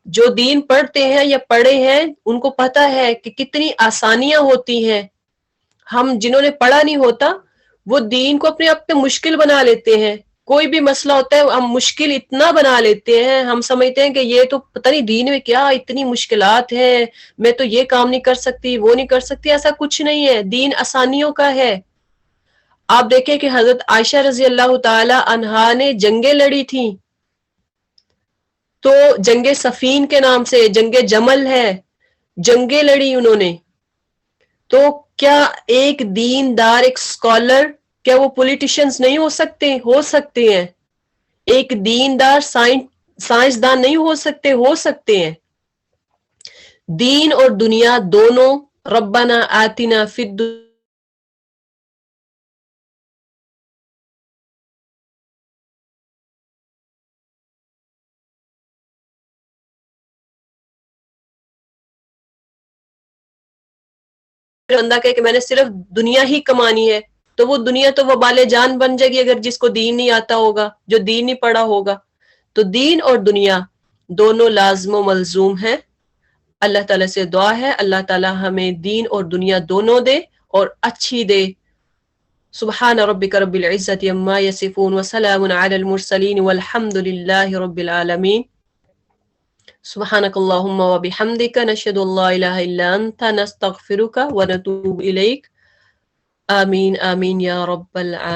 جو دین پڑھتے ہیں یا پڑھے ہیں ان کو پتہ ہے کہ کتنی آسانیاں ہوتی ہیں۔ ہم جنہوں نے پڑھا نہیں ہوتا وہ دین کو اپنے آپ پہ مشکل بنا لیتے ہیں، کوئی بھی مسئلہ ہوتا ہے ہم مشکل اتنا بنا لیتے ہیں، ہم سمجھتے ہیں کہ یہ تو پتہ نہیں دین میں کیا اتنی مشکلات ہیں، میں تو یہ کام نہیں کر سکتی وہ نہیں کر سکتی۔ ایسا کچھ نہیں ہے، دین آسانیوں کا ہے۔ آپ دیکھیں کہ حضرت عائشہ رضی اللہ تعالی عنہا نے جنگیں لڑی تھیں، تو جنگ صفین کے نام سے جنگ جمل ہے، جنگیں لڑی انہوں نے۔ تو کیا ایک دیندار ایک اسکالر کیا وہ پولیٹیشنز نہیں ہو سکتے؟ ہو سکتے ہیں۔ ایک دیندار سائنسدان نہیں ہو سکتے ہیں۔ دین اور دنیا دونوں ربنا آتنا فی الدنیا بندہ کہے کہ میں نے صرف دنیا ہی کمانی ہے تو وہ دنیا تو وبال جان بن جائے گی اگر جس کو دین نہیں آتا ہوگا، جو دین نہیں پڑھا ہوگا۔ تو دین اور دنیا دونوں لازم و ملزوم ہیں۔ اللہ تعالیٰ سے دعا ہے اللہ تعالیٰ ہمیں دین اور دنیا دونوں دے اور اچھی دے۔ سبحان ربک رب العزت عما یصفون وسلام علی المرسلین والحمد للہ رب العالمین۔ سبحانك اللهم وبحمدك نشهد ان لا اله الا انت نستغفرك ونتوب اليك آمين آمين يا رب العالمين۔